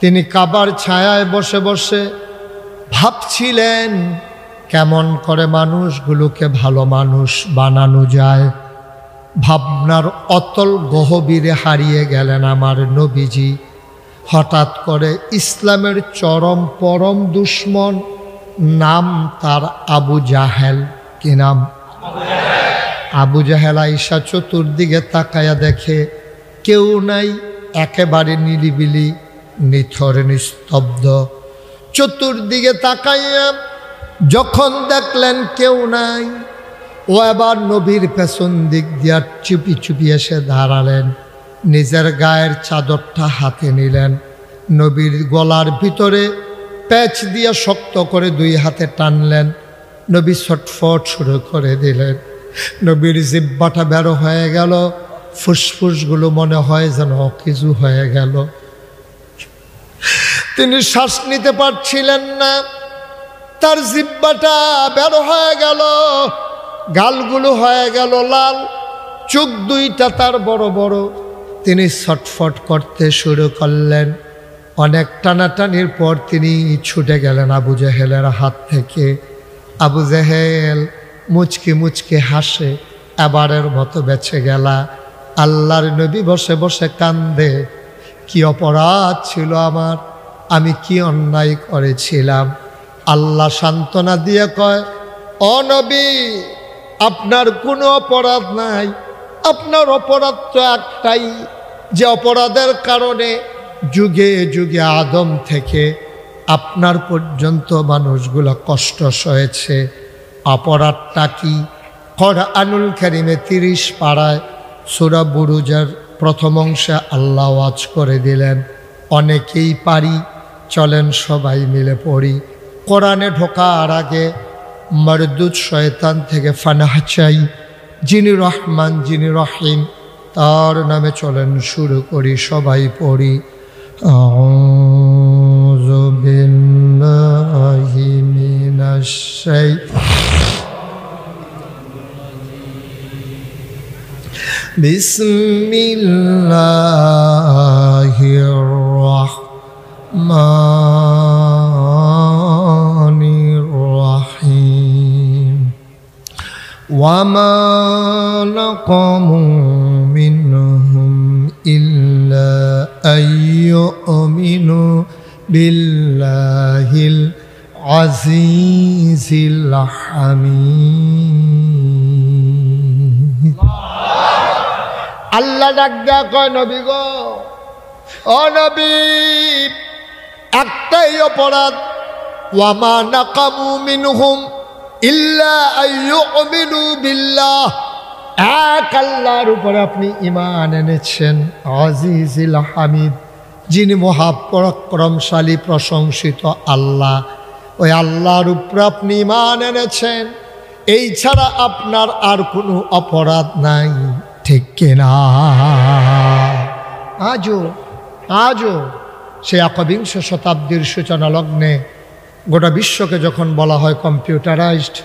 তিনি কাবার ছায়ায় বসে বসে ভাবছিলেন কেমন করে মানুষগুলোকে ভালো মানুষ বানানো যায়। ভাবনার অতল গহীরে হারিয়ে গেলেন আমার নবীজি। হঠাৎ করে ইসলামের চরম পরম দুশ্মন, নাম তার আবু জাহেল। কি নাম? আবু জাহেল আইসা চতুর্দিকে তাকায়া দেখে কেউ নাই, একেবারে নিরিবিলি, নিথর নিস্তব্ধ। চতুর্দিকে তাকাইয়া যখন দেখলেন কেউ নাই, ও এবার নবীর পেছন দিক দিয়া চুপি চুপি এসে দাঁড়ালেন। নিজের গায়ের চাদরটা হাতে নিলেন, নবীর গলার ভিতরে প্যাচ দিয়া শক্ত করে দুই হাতে টানলেন। নবী ছটফট শুরু করে দিলেন। নবীর জিহ্বাটা বের হয়ে গেল, ফুসফুসগুলো মনে হয় যেন কিছু হয়ে গেল। তিনি শ্বাস নিতে পারছিলেন না, তার জিহ্বাটা বের হয়ে গেল, গালগুলো হয়ে গেল লাল, চোখ দুইটা তার বড় বড়। তিনি ছটফট করতে শুরু করলেন। অনেক টানাটানির পর তিনি ছুটে গেলেন আবু জাহেলের হাত থেকে। আবু জাহেল মুচকি মুচকি হাসে, এবারের মতো বেঁচে গেলা। আল্লাহর নবী বসে বসে কান্দে, কি অপরাধ ছিল আমার, আমি কি অন্যায় করেছিলাম। আল্লাহ সান্ত্বনা দিয়ে কয়, ও নবী, আপনার কোনো অপরাধ নাই। আপনার অপরাধ তো একটাই, যে অপরাধের কারণে যুগে যুগে আদম থেকে আপনার পর্যন্ত মানুষগুলো কষ্ট সয়েছে। অপরাধটা কি? কোরআনুল কারীমে 30 পারায় সূরা বুরুজের প্রথম অংশে আল্লাহ ওয়াজ করে দিলেন। অনেকেই পারি, চলেন সবাই মিলে পড়ি। কোরআনে ঢোকার আগে মরদুদ শয়তান থেকে ফানাহ চাই। যিনি রহমান, যিনি রহিম, তার নামে চলেন শুরু করি, সবাই পড়ি। আউযু বিল্লাহি মিনাশ বিসমিল্লাহির রাহমানির রাহিম। ওয়ামা নাকামু মিনহুম ইল্লা আইয়ুমিনু বিল্লাহিল আজিজিল হামিদ। আল্লাহ ডাক দেয়া কয়, নবী গো, ও নবী, একটাই অপরাধ, ওয়ামা নাকামু মিনহুম ইল্লা আইয়ুমিনু বিল্লাহ, এক আল্লাহর উপরে আপনি ঈমান এনেছেন, আজিজিল হামিদ, যিনি মহাপরাক্রমশালী প্রশংসিত আল্লাহ। ওই আল্লাহর উপরে আপনি ঈমান এনেছেন, এই ছাড়া আপনার আর কোনো অপরাধ নাই। ঠিক কিনা? আজও সে একবিংশ শতাব্দীর সূচনা লগ্নে গোটা বিশ্বকে যখন বলা হয় কম্পিউটারাইজড,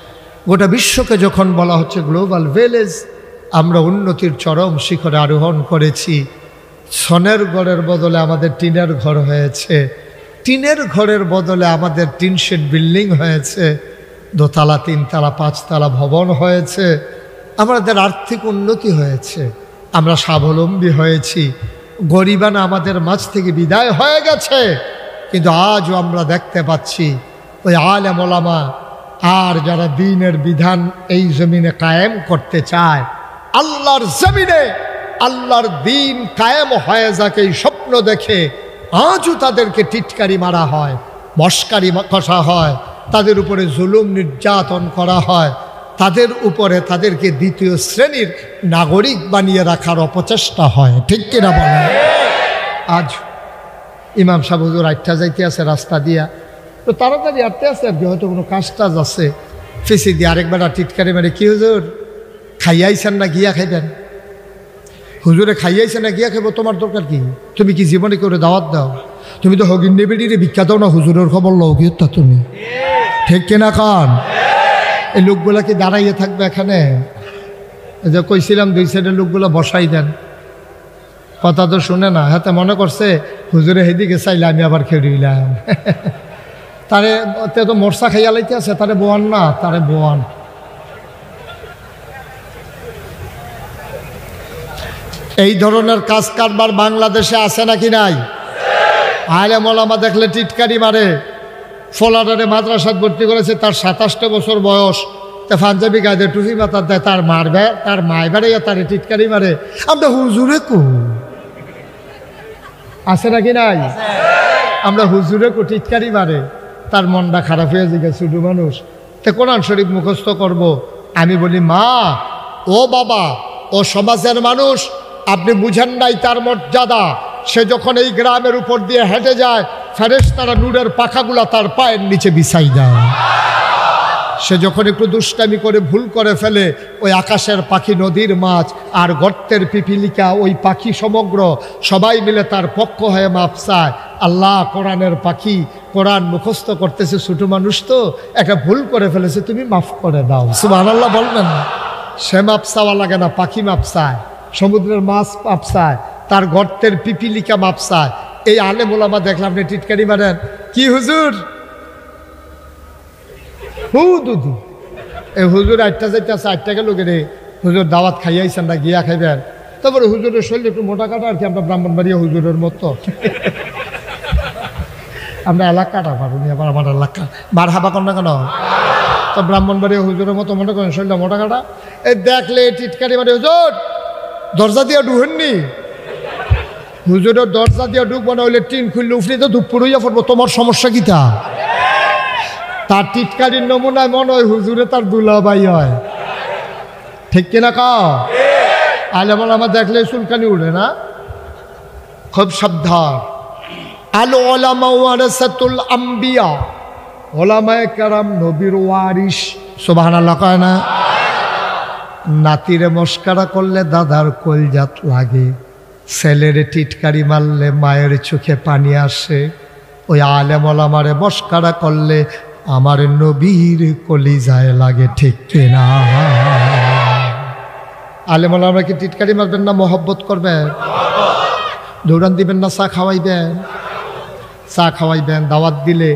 গোটা বিশ্বকে যখন বলা হচ্ছে গ্লোবাল ভিলেজ, আমরা উন্নতির চরম শিখরে আরোহণ করেছি। সনের ঘরের বদলে আমাদের টিনের ঘর হয়েছে, টিনের ঘরের বদলে আমাদের টিন শেড বিল্ডিং হয়েছে, দোতলা, 3 তলা, 5 তলা ভবন হয়েছে। আমাদের আর্থিক উন্নতি হয়েছে, আমরা স্বাবলম্বী হয়েছি, গরিবানা আমাদের মাঝ থেকে বিদায় হয়ে গেছে। কিন্তু আজও আমরা দেখতে পাচ্ছি ওই আলেম ওলামা আর যারা দ্বীনের বিধান এই জমিনে কায়েম করতে চায়, আল্লাহর জমিনে আল্লাহর দ্বীন কায়েম হয়ে যাকে এই স্বপ্ন দেখে আজও তাদেরকে টিটকারি মারা হয়, মস্কারি কষা হয়, তাদের উপরে জুলুম নির্যাতন করা হয়, তাদের উপরে তাদেরকে দ্বিতীয় শ্রেণীর নাগরিক বানিয়ে রাখার অপচেষ্টা হয়। ঠিক কিনা বলেন? আজ ইমাম সাহেব হুজুর আটটা যাইতে আছে রাস্তা দিয়া, তো তাড়াতাড়ি আটতে আছে আর কি, হয়তো কোনো কাজ টাজ আছে, ফেসি দিয়ে আরেকবার টিটকারি মেরে, কি হুজুর খাইয়াইছেন না গিয়া খাইবেন? হুজুরে খাইয়াইছে না গিয়া খাইব, তোমার দরকার কি? তুমি কি জীবনে করে দাওয়াত দাও? তুমি তো হগিন নেবেডিরে ভিক্ষা দাও না, হুজুরের খবর লও কি তা তুমি? ঠিক কিনা খান? এই লোকগুলা কি দাঁড়াইয়ে থাকবে এখানে? যে কইছিলাম 2 সাইডের লোকগুলো বসাই দেন, কথা তো শুনে না, হাতে মনে করছে হুজুরে হেদিকে চাইলে আমি আবার খেড়িলাম। তারে তো মোরসা খাইয়া লাইতে আছে, তারে বোয়ান না, তারে বোয়ান। এই ধরনের কাজ কারবার বাংলাদেশে আছে নাকি নাই? আলেম ওলামা দেখলে টিটকারি মারে। ফলাডারে মাদ্রাসাত ভর্তি করেছে, তার 27টা বছর বয়স, তা পাঞ্জাবি গায়ে টুপি মাথার দেয়, তার মারবে, তার মায় বেড়াইয়া তারে টিটকারি মারে। আমরা হুজুরে কো আছে নাকি নাই? আমরা হুজুরে কো টিটকারি মারে, তার মনটা খারাপ হয়ে যায়, ছোট মানুষ। তে কোরআন শরীফ মুখস্থ করব। আমি বলি মা, ও বাবা, ও সমাজের মানুষ, আপনি বুঝেন নাই তার মর্যাদা। সে যখন এই গ্রামের উপর দিয়ে হেঁটে যায়, ফেরেশতারা নূরের পাখাগুলা তার পায়ের নিচে বিছাই দেয়। সে যখন একটু দুষ্টামি করে ভুল করে ফেলে, ওই আকাশের পাখি, নদীর মাছ আর গর্তের পিপিলিকা, ওই পাখি সমগ্র সবাই মিলে তার পক্ষ হয়ে মাপ চায়। আল্লাহ কোরআনের পাখি কোরআন মুখস্থ করতেছে, ছোট মানুষ তো একটা ভুল করে ফেলেছে, তুমি মাফ করে দাও। সুবহানাল্লাহ বলবেন না? সে মাপ চাওয়া লাগে না, পাখি মাপ চায়, সমুদ্রের মাছ মাপ চায়, তার গর্তের পিপিলিকা মাপ চায়। এই আলেম ওলামা দেখলাম আপনি টিটকারি মারেন। কি হুজুর? দুধু এই হুজুর 8টা যাইতে আছে, 8 টাকা লোকের হুজুর দাওয়াত খাইয়াইছেন না, গিয়া খাইবেন। তারপরে হুজুরের শরীর একটু মোটা কাটা আর কি, আমরা ব্রাহ্মণবাড়িয়া হুজুরের মতো। আমরা এলাকাটা পারুনি, আবার আমার এলাকা মার হাবা কর না কেন? তো ব্রাহ্মণবাড়িয়া হুজুরের মতো মনে করেন শরীরটা মোটা কাটা। এই দেখলে টিটকারি মারে, হুজুর দরজা দিয়ে ঢুকেননি? হুজুরের দরজা দিয়ে ঢুকবো না হইলে টিন খুললে উফরে তো দুপুর হইয়া পড়বো, তোমার সমস্যা কি? তা তার টিটকারির নমুনায় মনে হয় হুজুরে তার দুলাভাই হয়, ঠিক কিনা কাও? আলেম ওলামা দেখলে চুলকানি উঠে না? খুব সাবধান। আল উলামা ওয়ারাসাতুল আম্বিয়া, ওলামায়ে কেরাম নবীর ওয়ারিস। সুবহানাল্লাহ কয় না? নাতিরে মস্কারা করলে দাদার কলজাত লাগে, ছেলেরে টিটকারি মারলে মায়ের চোখে পানি আসে। ওই আলেম ওলামারে মস্কারা করলে আমার নবীর কলিজায় লাগে, ঠিক কিনা? আলেম ওলামা কি টিটকারি মারবেন না মহব্বত করবেন? দৌড়ান দিবেন না? চা খাওয়াইবেন, চা খাওয়াইবেন। দাওয়াত দিলে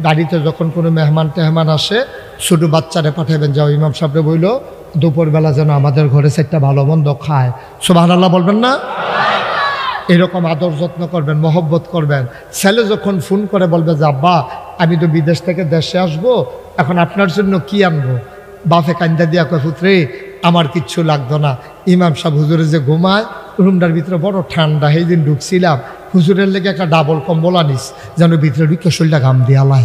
বাড়িতে যখন কোনো মেহমান টেহমান আসে, ছোটো বাচ্চারে পাঠাবেন, যাও ইমাম সাহেবরে বইল দুপুরবেলা যেন আমাদের ঘরে সেটা ভালো মন্দ খায়। সুবহানাল্লাহ বলবেন না? এরকম আদর যত্ন করবেন, মহব্বত করবেন। ছেলে যখন ফোন করে বলবে যে আব্বা আমি তো বিদেশ থেকে দেশে আসবো, এখন আপনার জন্য কি আনবো? বাপে কান্দা দিয়া কয় পুত্রে আমার কিচ্ছু লাগতো না। ইমাম সাহেব হুজুরে যে ঘুমায়, রুমটার ভিতরে বড় ঠান্ডা, সেই দিন ঢুকছিলাম, হুজুরের লেগে একটা ডাবল কম্বল আনিস, যেন ভিতরে ঢুকে শরীরটা ঘাম দিয়া লাই।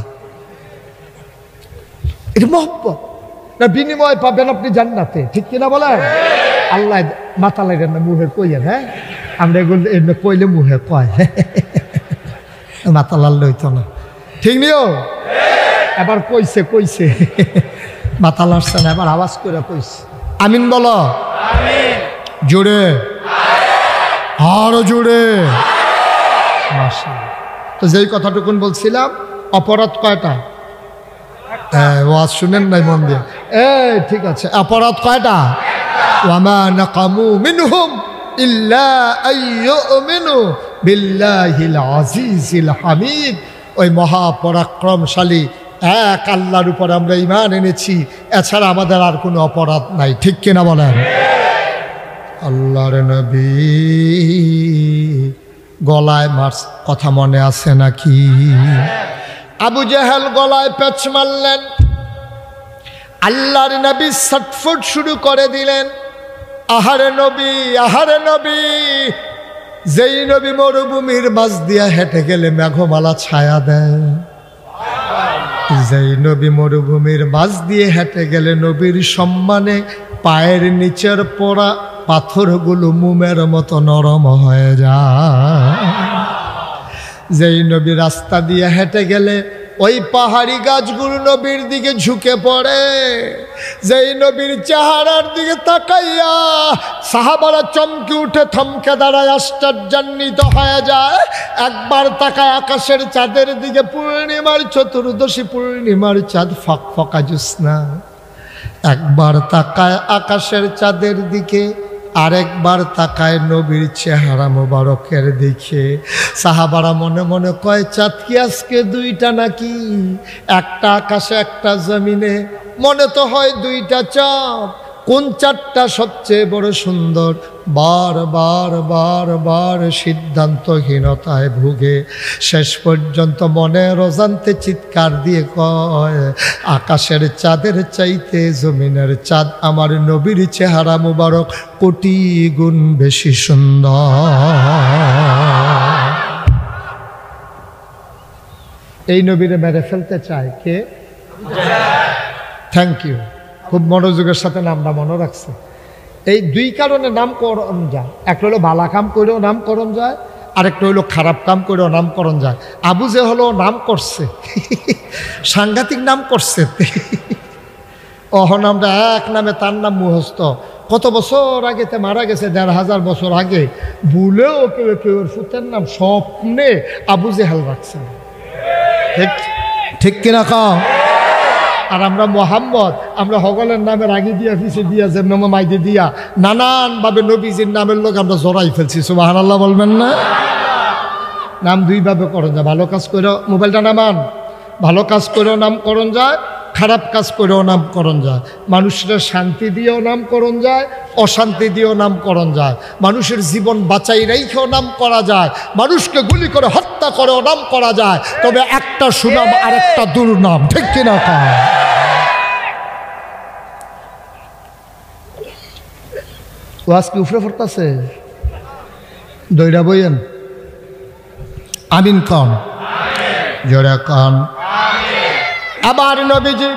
এটা মহব্বত না? বিনিময় পাবেন আপনি জান্নাতে, ঠিক কিনা বলেন? আল্লাহ মাথা লাগেন না, মুহে কইয়েন। হ্যাঁ, আমরা এগুলো এমনি কইলে মুহে কয়, মাথা লাল লইতো না, ঠিক নিও? এবার কইছে কইছে মাথা লাড়ছে না, এবার আওয়াজ করে কইছে। আমিন বলো, জোরে, আরো জোরে। মাশাআল্লাহ। তো যেই কথাটুকুন বলছিলাম, অপরাধ কয়টা? ওয়াজ শুনেন নাই মন দিয়ে? ঠিক আছে, অপরাধ কয়টা? ওয়ামা নাকামু মিনহুম ইল্লা আইয়ুমিনু বিল্লাহিল আজিজিল হামিদ। ওই মহাপরাক্রমশালী এক আল্লাহর উপর আমরা ঈমান এনেছি, এছাড়া আমাদের আর কোনো অপরাধ নাই, ঠিক কিনা বলেন? আল্লাহর নবী গলায় মারস, কথা মনে আছে নাকি? আবু জেহেল গলায় পেঁচ মারলেন, আল্লাহর নবী ছটফট শুরু করে দিলেন। আহারে নবী, আহারে নবী। যেই নবী মরুভূমির মাঝ দিয়া হেঁটে গেলে মেঘমালা ছায়া দেয়, যেই নবী মরুভূমির মাঝ দিয়ে হেঁটে গেলে নবীর সম্মানে পায়ের নিচের পোড়া পাথরগুলো মোমের মতো নরম হয়ে যায়। যেই নবী রাস্তা দিয়ে হেঁটে গেলে ওই পাহাড়ি গাছগুলো নবীর দিকে ঝুঁকে পড়ে। যেই নবীর চেহারার দিকে তাকাইয়া সাহাবারা চমকে উঠে, থমকে দাঁড়ায়, আশ্চর্যান্বিত হয়ে যায়। একবার তাকায় আকাশের চাঁদের দিকে, পূর্ণিমার চতুর্দশী, পূর্ণিমার চাঁদ ফকফকা জ্যোৎস্না। একবার তাকায় আকাশের চাঁদের দিকে, আরেকবার তাকায় নবীর চেহারা মোবারকের দিকে। সাহাবারা মনে মনে কয়, চাঁদ কি আজকে দুইটা নাকি? একটা আকাশে একটা জমিনে, মনে তো হয় দুইটা চাঁদ। কোন চাঁদটা সবচেয়ে বড় সুন্দর? বারবার বারবার সিদ্ধান্তহীনতায় ভুগে শেষ পর্যন্ত মনের অজান্তে চিৎকার দিয়ে কয়, আকাশের চাঁদের চাইতে জমিনের চাঁদ আমার নবীর চেহারা মুবারক কোটি গুণ বেশি সুন্দর। এই নবীরে মেরে ফেলতে চায় কে? থ্যাংক ইউ, খুব মনোযোগের সাথে নামটা মনে রাখছে। এই দুই কারণে নামকরণ যায়, একটা হলো ভালা কাম করেও নামকরণ যায়, আরেকটা হলো খারাপ কাম করেও নামকরণ যায়। আবু জেহেল নাম করছে, সাংঘাতিক নাম করছে। নামটা এক নামে, তার নাম মুখস্থ। কত বছর আগে তে মারা গেছে, ১,৫০০ বছর আগে। ভুলেও কেউ কেউ ফুতের নাম স্বপ্নে আবু জেহেল রাখছে। ঠিক ঠিক কিনা কাও? আর আমরা মোহাম্মদ, আমরা হগলের নামের আগে দিয়া পিছিয়ে দিয়া যেমন মাইদি দিয়া নানানভাবে নবীজির নামের লোক আমরা জড়াই ফেলছি। সুবহানাল্লাহ বলবেন না? নাম দুইভাবে করণ যায়, ভালো কাজ করেও, মোবাইলটা নামান, ভালো কাজ করেও নামকরণ যায়, খারাপ কাজ করেও নামকরণ যায়। মানুষের শান্তি দিয়েও নামকরণ যায়, অশান্তি দিয়েও নামকরণ যায়। মানুষের জীবন বাঁচাই রেখেও নাম করা যায়, মানুষকে গুলি করে হত্যা করেও নাম করা যায়। তবে একটা সুনাম আর একটা দুর্নাম, ঠিক কিনা কয়? ও আজকে উফরে পড়তেছে, দইরা বইয়েন আমিন কন, জোরে কন। আবার নবীজি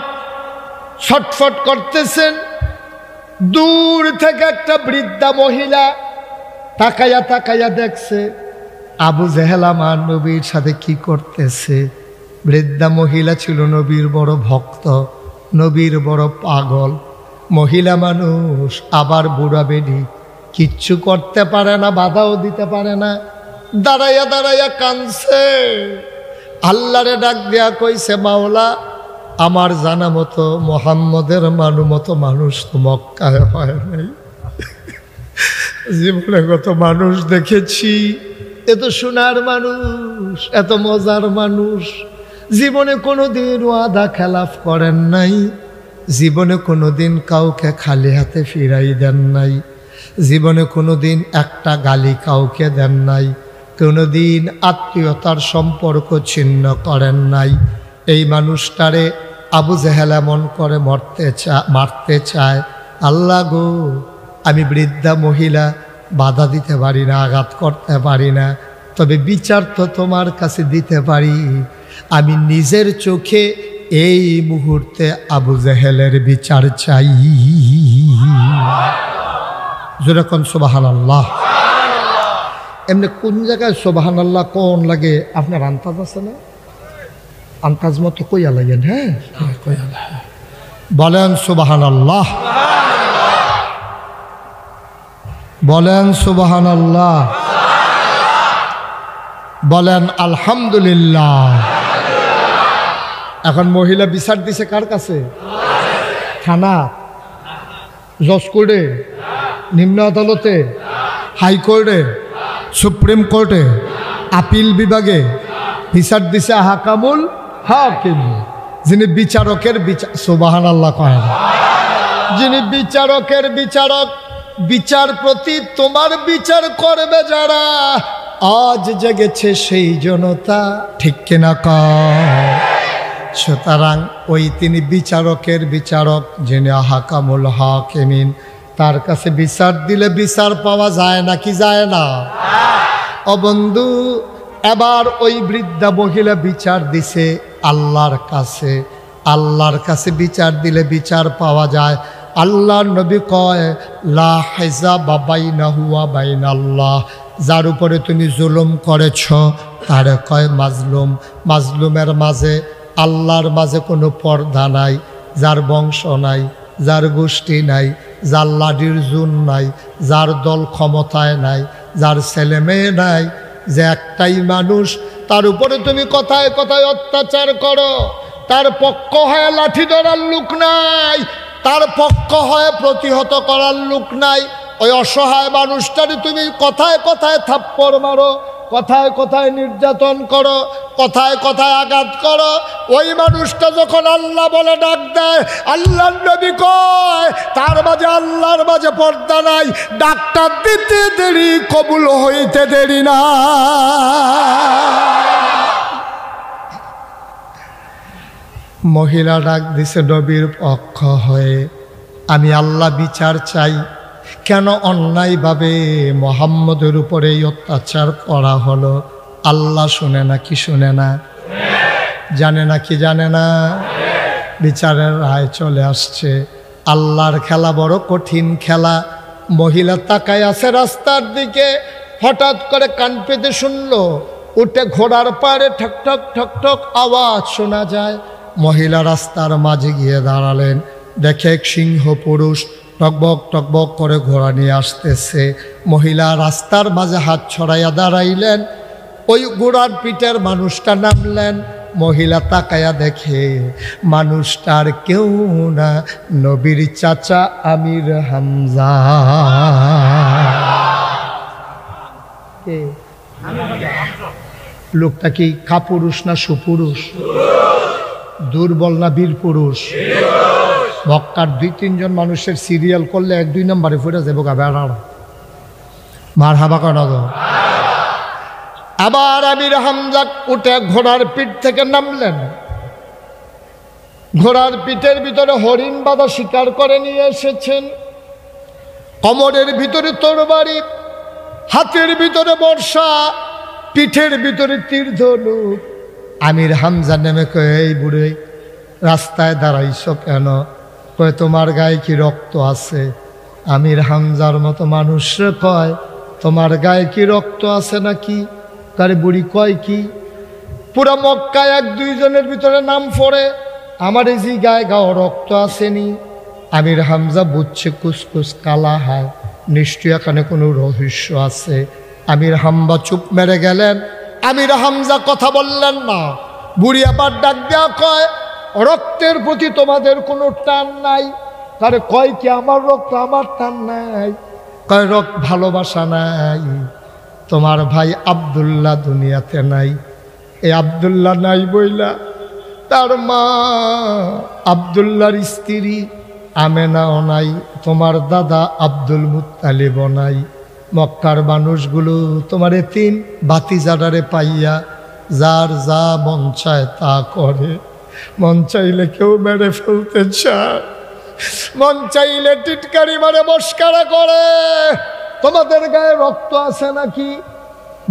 ছটফট করতেছেন। দূর থেকে একটা বৃদ্ধা মহিলা তাকাইয়া তাকাইয়া দেখছে আবু জেহেল আমার নবীর সাথে কি করতেছে। বৃদ্ধা মহিলা ছিল নবীর বড় ভক্ত, নবীর বড় পাগল। মহিলা মানুষ, আবার বুড়া বেডি, কিচ্ছু করতে পারে না, বাধাও দিতে পারে না। দাঁড়াইয়া দাঁড়াইয়া কাঁদছে, আল্লাহরে ডাক দেয়া কইছে, মাওলা আমার জানা মতো মোহাম্মদের মতো মানুষ তো মক্কায় হয় নাই। জীবনে কত মানুষ দেখেছি, এত সোনার মানুষ, এত মজার মানুষ, জীবনে কোনোদিন ওয়াদা খেলাফ করেন নাই, জীবনে কোনোদিন কাউকে খালি হাতে ফিরাই দেন নাই, জীবনে কোনোদিন একটা গালি কাউকে দেন নাই, কোনোদিন আত্মীয়তার সম্পর্ক ছিন্ন করেন নাই। এই মানুষটারে আবু জেহেল এমন করে মারতে চায়। আল্লাহ গো, আমি বৃদ্ধা মহিলা, বাধা দিতে পারি না, আঘাত করতে পারি না, তবে বিচার তো তোমার কাছে দিতে পারি। আমি নিজের চোখে এই মুহূর্তে আবু জেহেলের বিচার চাই। যেরকম সুবহানাল্লাহ। এমনি কোন জায়গায় সুবহানাল্লাহ কোন লাগে আপনার আন্তাজ আছে না? আন্তাজ মতো কইয়া লাগেন। হ্যাঁ, বলেন সুবহানাল্লাহ, বলেন সুবহানাল্লাহ, বলেন আলহামদুলিল্লাহ। এখন মহিলা বিচার দিছে কার কাছে? থানা, জজ কোর্টে, নিম্ন আদালতে, হাইকোর্টে, সুপ্রিম কোর্টে, আপিল বিভাগে বিচার দিছে হাকামুল হাকিম, যিনি বিচারকের বিচার। সুবহানাল্লাহ কয় না? যিনি বিচারকের বিচারক, বিচারপতি, তোমার বিচার করবে যারা, আজ জেগেছে সেই জনতা, ঠিক কিনা কয়? সুতরাং ওই তিনি বিচারকের বিচারক, যিনি হাকামুল হাকিমিন, তার কাছে বিচার দিলে বিচার পাওয়া যায় নাকি যায় না? ও বন্ধু, এবার ওই বৃদ্ধা মহিলা বিচার দিছে আল্লাহর কাছে। আল্লাহর কাছে বিচার দিলে বিচার পাওয়া যায়। আল্লাহর নবী কয়, লা হিজাবা বাইনাহু ওয়া বাইনাল্লাহ, যার উপরে তুমি জুলুম করেছ তারে কয় মাজলুম। মাজলুমের মাঝে আল্লাহর মাঝে কোনো পর্দা নাই, যার বংশ নাই, যার গোষ্ঠী নাই, যার লাডির জুন নাই, যার দল ক্ষমতায় নাই, যার ছেলে মেয়ে নাই, যে একটাই মানুষ, তার উপরে তুমি কথায় কথায় অত্যাচার করো, তার পক্ষ হয়ে লাঠি ধরার লোক নাই, তার পক্ষ হয়ে প্রতিহত করার লোক নাই, ওই অসহায় মানুষটারে তুমি কথায় কথায় থাপ্পড় মারো, কথায় কথায় নির্যাতন করো, কথায় কথায় আঘাত করো। ওই মানুষটা যখন আল্লাহ বলে ডাক দেয়, আল্লাহর নবী কয় তার মাঝে আল্লাহর মাঝে পর্দা নাই, ডাকটা দিতে দেরি কবুল হইতে দেরি না। মহিলা ডাক দিছে নবীর পক্ষ হয়ে, আমি আল্লাহ বিচার চাই, কেন অন্যায়ভাবে মুহাম্মদের উপরে এই অত্যাচার করা হলো? আল্লাহ শুনে না কি শুনে না? জানে না কি জানে না? বিচারের রায় চলে আসছে। আল্লাহর খেলা বড় কঠিন খেলা। মহিলা তাকায় আছে রাস্তার দিকে, হঠাৎ করে কান পেতে শুনলো উঠে ঘোড়ার পাড়ে ঠক ঠক ঠক ঠক আওয়াজ শোনা যায়। মহিলা রাস্তার মাঝে গিয়ে দাঁড়ালেন, দেখে এক সিংহ পুরুষ টকবক টকবক করে ঘোড়া নিয়ে আসতেছে। মহিলা রাস্তার মাঝে হাত ছড়াইয়া দাঁড়াইলেন, ওই ঘোড়ার পিঠের মানুষটা নামলেন। মহিলা তাকায়া দেখে মানুষটার কেউ না, নবীর চাচা আমির হামজা। লোকটা কি কাপুরুষ না সুপুরুষ? দুর্বল না বীর পুরুষ? মক্কার 2-3 জন মানুষের সিরিয়াল করলে 1-2 নম্বরে ফুটে যাবো গা বেড়ার মার হাবা কানা। আবার আমির হামজা উঠে ঘোড়ার পিঠ থেকে নামলেন। ঘোড়ার পিঠের ভিতরে হরিণ বাঁধা শিকার করে নিয়ে এসেছেন, কোমরের ভিতরে তরবারি, হাতের ভিতরে বর্ষা, পিঠের ভিতরে তীর ধনুক। আমির হামজা নেমে কয়ে, এই বুড়ে রাস্তায় দাঁড়াইছ কেন? কয়ে তোমার গায়ে কি রক্ত আছে? আমির হামজার মতো মানুষরে কয় তোমার গায়ে কি রক্ত আছে নাকি? তারে বুড়ি কয় কি? পুরা মক্কায় 1-2 জনের ভিতরে নাম পড়ে, আমার এই যে গায়ে গাও রক্ত আসেনি। আমির হামজা বুঝছে কুসকুস কালা হয়, নিশ্চয় এখানে কোনো রহস্য আছে। আমির হামজা চুপ মেরে গেলেন। আমির হামজা কথা বললেন না। বুড়ি আবার ডাক দেয়া কয়, রক্তের প্রতি তোমাদের কোনো টান নাই? তারে কয় কি আমার রক্ত, আমার টান নাই? কয় রক্ত ভালোবাসা নাই? তোমার ভাই আব্দুল্লাহ দুনিয়াতে নাই। এই আব্দুল্লাহ নাই বইলা তার মা আব্দুল্লাহর স্ত্রী আমেনাও নাই, তোমার দাদা আব্দুল মুত্তালিবও নাই। মক্কার মানুষগুলো তোমার এতিম ভাতিজারে পাইয়া যার যা মন চায় তা করে। মন চাইলে কেউ মেরে ফেলতে চায়, মন চাইলে টিটকারি মারে মস্কারা করে। তোমাদের গায়ে রক্ত আছে নাকি?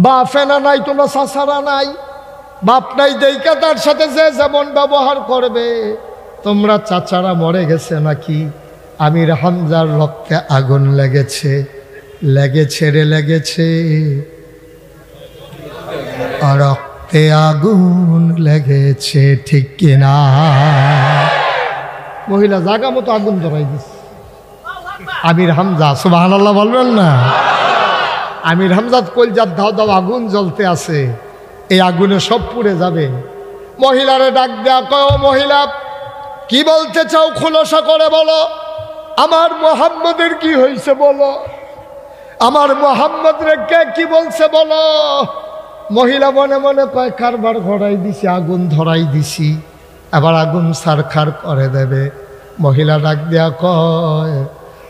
বাপেনা নাই, তোমরা চাচারা নাই, বাপ নাই দেইকা তার সাথে যে যেমন ব্যবহার করবে। তোমরা চাচারা মরে গেছে নাকি? আমির হামজার রক্তে আগুন লেগেছে, লেগেছে রে লেগেছে, রক্তে আগুন লেগেছে, ঠিক কিনা? মহিলা জাগা মতো আগুন ধরাই দিচ্ছে। আমির হামজা সুবহানাল্লাহ বলবেন না? আমির হামজাত কলজাত দাও দাও আগুন জ্বলতে আছে, এই আগুনে সব পুড়ে যাবে। মহিলারে ডাক দেয়া কয়, ও মহিলা কি বলতে চাও খোলসা করে বলো। আমার মুহাম্মদের কি হয়েছে বলো, আমার মুহাম্মদ রে কে কি বলছে বলো। মহিলা মনে মনে কয় কারবার ঘটাই দিছি, আগুন ধরাই দিছি, আবার আগুন সারখার করে দেবে। মহিলা ডাক দেয়া কয়,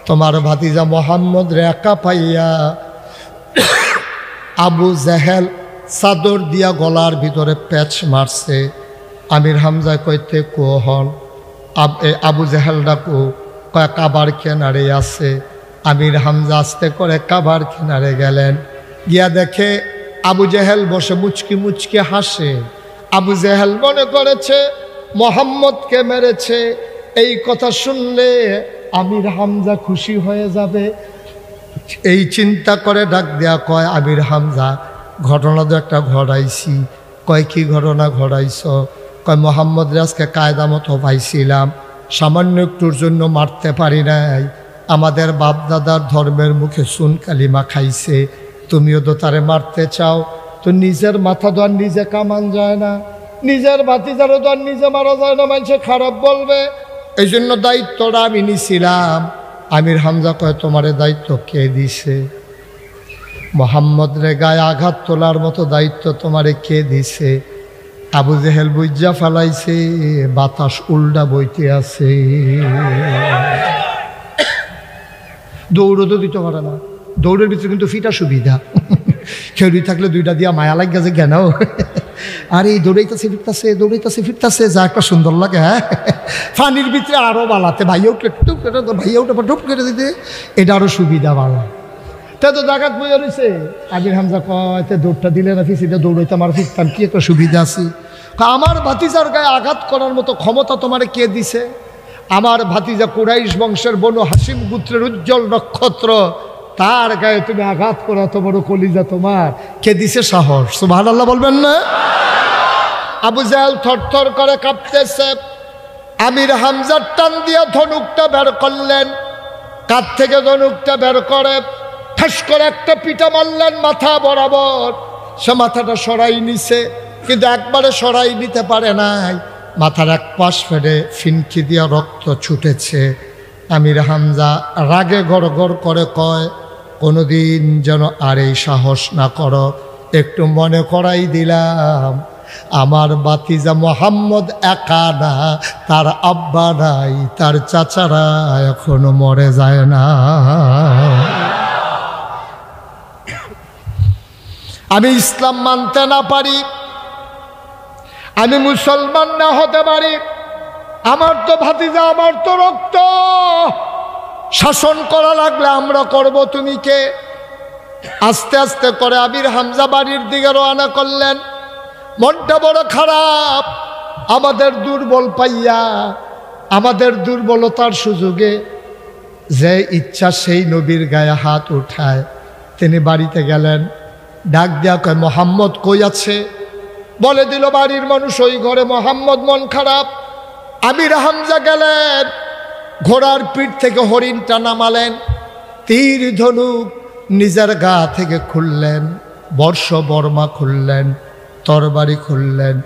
তোমার ভাতিজা মুহাম্মদ রে একা পাইয়া আবু জেহেল চাদর দিয়া গলার ভিতরে প্যাচ মারছে। আমির হামজা কইতে কোহন আবু জেহেল ডাকু, কয় কাবার কিনারে আছে। আমির হামজা আস্তে করে কাবার কিনারে গেলেন, গিয়া দেখে আবু জেহেল বসে মুচকি মুচকি হাসে। আবু জেহেল মনে করেছে মুহাম্মদকে মেরেছে, এই কথা শুনলে আমির হামজা খুশি হয়ে যাবে। এই চিন্তা করে ডাক দেয়া কয়, আমির হামজা ঘটনা তো একটা ঘটাইছি। কয় কি ঘটনা ঘটাইছ? কয় মুহাম্মদ রাজকে কায়দা মতো পাইছিলাম, সামান্য একটুর জন্য মারতে পারি নাই। আমাদের বাপদাদার ধর্মের মুখে সুন কালিমা খাইছে, তুমিও তো তারে মারতে চাও। তো নিজের মাথা তো আর নিজে কামান যায় না, নিজের ভাতিজারও তো আর নিজে মারা যায় না, মানুষে খারাপ বলবে। এই জন্য দায়িত্বটা আমি নিছিলাম। আমির হামজা কয় তোমারে দায়িত্ব কে দিছে? মোহাম্মদ রে গায়ে আঘাত তোলার মতো দায়িত্ব তোমারে কে দিছে? আবু জেহেল বুঝা ফেলাইছে বাতাস উল্টা বইতে আছে। দৌড়ও তো দিতে পারে না, দৌড়ের ভিতরে কিন্তু ফিটা সুবিধা। খেউড়ি থাকলে দুইটা দিয়া মায়া লাগ গেছে কেন? আর এই দৌড়াইতেছে ফিরতেছে যা একটা সুন্দর লাগে। হ্যাঁ, পানির ভিতরে আরো বালাতে ভাইয়া উঠলে টুপ কেটে ভাইয়া উঠে টুপ কেটে দিতে, এটা আরো সুবিধা বালা। তা তো জাগাত বইয়া রয়েছে। আমির হামজা কয় দৌড়টা দিলে না ফিসিতে দৌড়াইতে আমার ফিরতাম, কি একটা সুবিধা আছে। আমার ভাতিজার গায়ে আঘাত করার মতো ক্ষমতা তোমারে কে দিছে? আমার ভাতিজা কুরাইশ বংশের বনু হাসিম গোত্রের উজ্জ্বল নক্ষত্র, তার গায়ে তুমি আঘাত করা তো বড় কলিজা তোমার কে দিছে সাহস? সুবহানাল্লাহ বলবেন না? আবু জাহেল থরথর করে কাঁপতেছে। আমির হামজার টান দিয়া ধনুকটা বের করলেন, কাঁধ থেকে ধনুকটা বের করে ঠাস করে একটা পিটা মারলেন মাথা বরাবর। সে মাথাটা সরাই নিছে, কিন্তু একবারে সরাই নিতে পারে নাই। মাথার এক পাশ ফেটে ফিনকি দিয়া রক্ত ছুটেছে। আমির হামজা রাগে গড়গড় করে কয় কোনোদিন যেন আর এই সাহস না করো। একটু মনে করাই দিলাম আমার বাতিজা মোহাম্মদ একা না, তার আব্বা নাই, তার চাচারা এখনো মরে যায় না। আমি ইসলাম মানতে না পারি, আমি মুসলমান না হতে পারি, আমার তো ভাতিজা, আমার তো রক্ত, শাসন করা লাগলে আমরা করব, তুমি কে? আস্তে আস্তে করে আমির হামজা বাড়ির দিকে রওনা করলেন। মনটা বড় খারাপ, আমাদের দুর্বল পাইয়া, আমাদের দুর্বলতার সুযোগে যে ইচ্ছা সেই নবীর গায়ে হাত উঠায়। তিনি বাড়িতে গেলেন, ডাক দেয়া কয় মোহাম্মদ কই আছে? বলে দিল বাড়ির মানুষ ওই ঘরে। মোহাম্মদ মন খারাপ। আমির হামজা গেলেন, ঘোড়ার পিঠ থেকে হরিণটা নামালেন, তীর ধনুক নিজের গা থেকে খুললেন, বর্ষ বর্মা খুললেন, তরবারি খুললেন,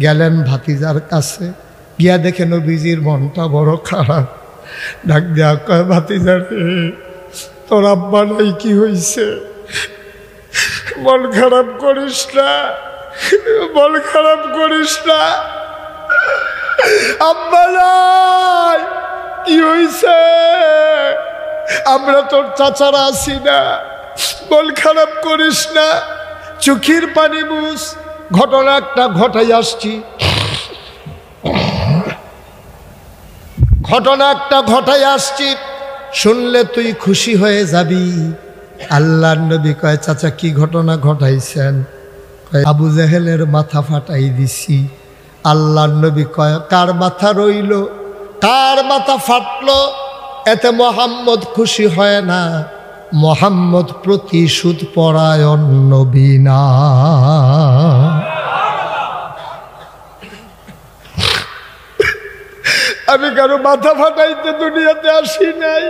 গেলেন ভাতিজার কাছে। গিয়া দেখে নবীজির মনটা বড় খারাপ। ডাক দেয়া কয় ভাতিজা রে, তোর আব্বা নাই, কি হইছে? মন খারাপ করিস না, মন খারাপ করিস না, আব্বা নাই, কি হইছে? আমরা তোর চাচারা আছি না, মন খারাপ করিস না, চোখের পানি মুছ। ঘটনা একটা ঘটাই আসছি, ঘটনা একটা ঘটাই আসছি, শুনলে তুই খুশি হয়ে যাবি। আল্লাহর নবী কয় চাচা কি ঘটনা ঘটাইছেন? আবু জেহেলের মাথা ফাটাই দিছি। আল্লাহর নবী কয় কার মাথা রইল, কার মাথা ফাটলো? এতে মোহাম্মদ খুশি হয় না, মোহাম্মদ প্রতিশোধ পরায়ণ নবী না। আমি কারো মাথা ফাটাইতে দুনিয়াতে আসি নাই।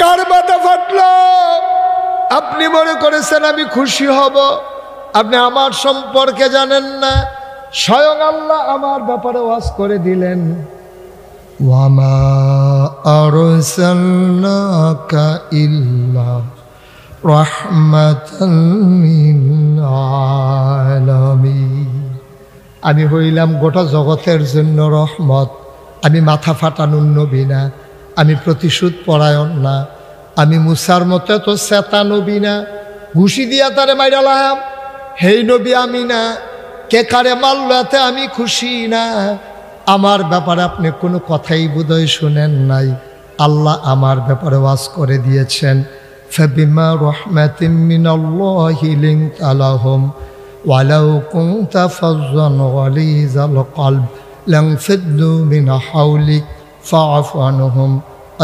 কার মাথা ফাটলো? আপনি মনে করেছেন আমি খুশি হব? আপনি আমার সম্পর্কে জানেন না। স্বয়ং আল্লাহ আমার ব্যাপারে ওয়াজ করে দিলেন, ওয়ামা আরসালনাকা ইল্লা রাহমাতাল লিল আলামিন। আমি হইলাম গোটা জগতের জন্য রহমত। আমি মাথা ফাটানোর নবী না, আমি প্রতিশোধ পরায়ণ না, আমি মুসার মতো তো সেতা নবী না, ঘুষি দিয়া তারে মাইরালাম, হেই নবী আমি না। কে কারে মারল এতে আমি খুশি না। আমার ব্যাপারে আপনি কোনো কথাই বোধহয় শুনেন নাই। আল্লাহ আমার ব্যাপারে ওয়াজ করে দিয়েছেন, ফাবিমা রাহমাতিম মিনাল্লাহি লিনতা লাহুম ওয়ালাউ কুনতা ফাজ্জান গালিজাল কলব লানফাদ্দু মিন হাওলিক ফাআফু আনহুম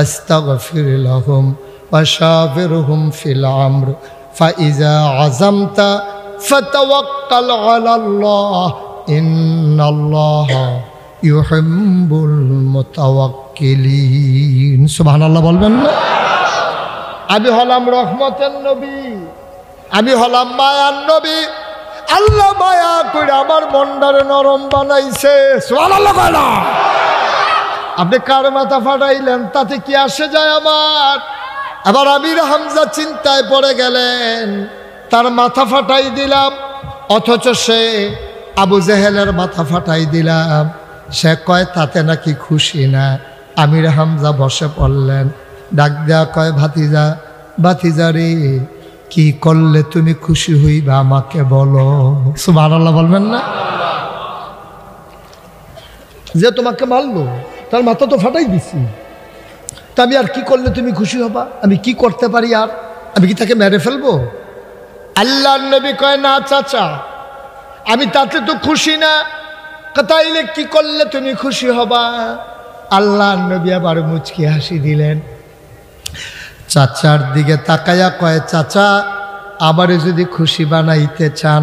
আস্তাগফির লাহুম ওয়াশাবিরহুম ফিল আমর ফাইজা আযামতা ফাতাওয়াক্কাল আলাল্লাহ ইন্নাল্লাহা ইউহিব্বুল মুতাওয়াক্কিলিন। সুবহানাল্লাহ বলবেন না? আমি হলাম রহমতের নবী, আমি হলাম মায়ার নবী। আল্লাহ মায়া করে আমার মনটারে নরম বানাইছে। সুবহানাল্লাহ কয় না? আপনি কার মাথা ফাটাইলেন তাতে কি আসে যায় আমার? আবার আমির হামজা চিন্তায় পড়ে গেলেন, তার মাথা ফাটাই দিলাম, অথচ সে আবু জেহেলের মাথা ফাটাই দিলাম। সে কয় তাতে নাকি খুশি না। আমির হামজা বসে পড়লেন, ডাক দেয়া কয় ভাতিজা, ভাতিজা রে, কি করলে তুমি খুশি হইবা আমাকে বলো। সুবহানাল্লাহ বলবেন না? যে তোমাকে মারলো তার মাথা তো ফাটাই দিছি, তা আমি আর কি করলে তুমি খুশি হবা? আমি কি করতে পারি? আর আমি কি তাকে মেরে ফেলবো? আল্লাহর নবী কয় না চাচা, আমি তাতে তো খুশি না, তাইলে কি করলে তুমি খুশি হবা? আল্লাহর নবী আবার মুচকি হাসি দিলেন, চাচার দিকে তাকায়া কয়, চাচা আমারে যদি খুশি বানাইতে চান,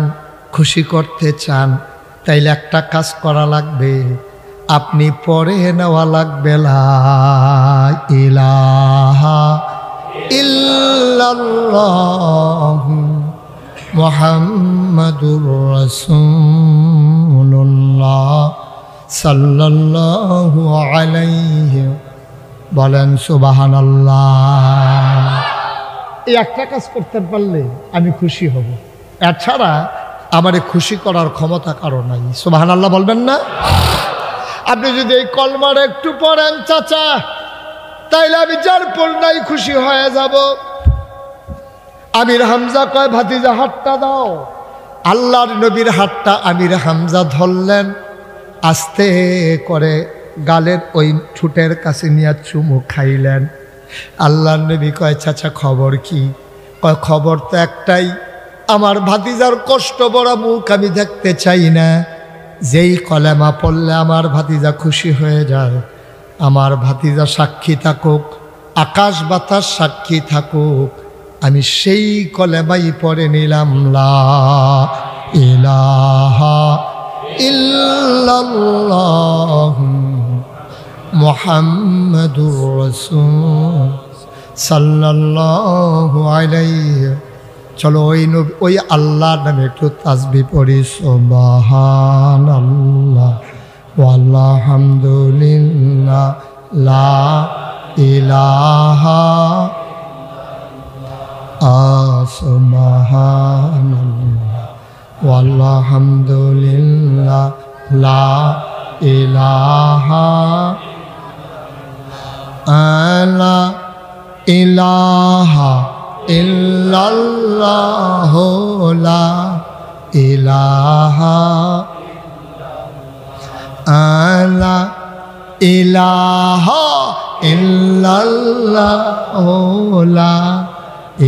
খুশি করতে চান, তাইলে একটা কাজ করা লাগবে, আপনি পড়ে নেওয়া লাগবে লা ইলাহা ইল্লাল্লাহু মুহাম্মাদুর রাসূলুল্লাহ সাল্লাল্লাহু আলাইহি, বলেন সুবহানাল্লাহ। এই একটা কাজ করতে পারলে আমি খুশি হব, এছাড়া আমারে খুশি করার ক্ষমতা কারো নাই। সুবহানাল্লাহ বলবেন না? আপনি যদি এই কলমার একটু পড়েন চাচা, তাইলে আমি যার পর নাই খুশি হয়ে যাব। আমির হামজা কয় ভাতিজা হাতটা দাও। আল্লাহর নবীর হাতটা আমির হামজা ধরলেন, আস্তে করে গালের ওই ঠোঁটের কাছে নিয়ে চুমু খাইলেন। আল্লাহর নবী কয় চাচা খবর কি? কয় খবর তো একটাই, আমার ভাতিজার কষ্ট বড় মুখ আমি দেখতে চাই না। যেই কলেমা পড়লে আমার ভাতিজা খুশি হয়ে যায়, আমার ভাতিজা সাক্ষী থাকুক, আকাশ বাতাস সাক্ষী থাকুক, আমি সেই কলেমাই পড়ে নিলাম, লা ইলাহা ইল্লাল্লাহু মুহাম্মাদুর রাসূল সাল্লাল্লাহু আলাইহি। চলো ওই আল্লাহর নামে একটু তাসবিহ পড়ি, সুবহানাল্লাহ ওয়ালহামদুলিল্লাহ লা ইলাহা সুবহানাল্লাহ ওয়ালহামদুলিল্লাহ লা ইলাহা লা ইলাহা ইল্লাল্লাহু লা ইলাহা লা ইলাহা ইল্লাল্লাহু লা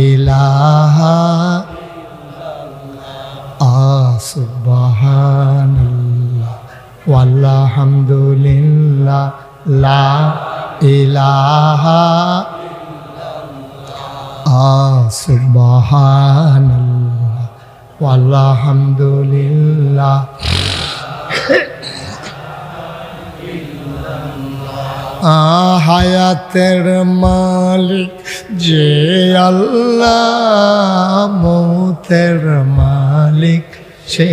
ইলাহা সুবহানাল্লাহ ওয়ালহামদুলিল্লাহ লা ইলাহা সুবহানাল্লাহ ওয়ালহামদুলিল্লাহ হায়াতের মালিক যে আল্লাহ, মৌতের মালিক সে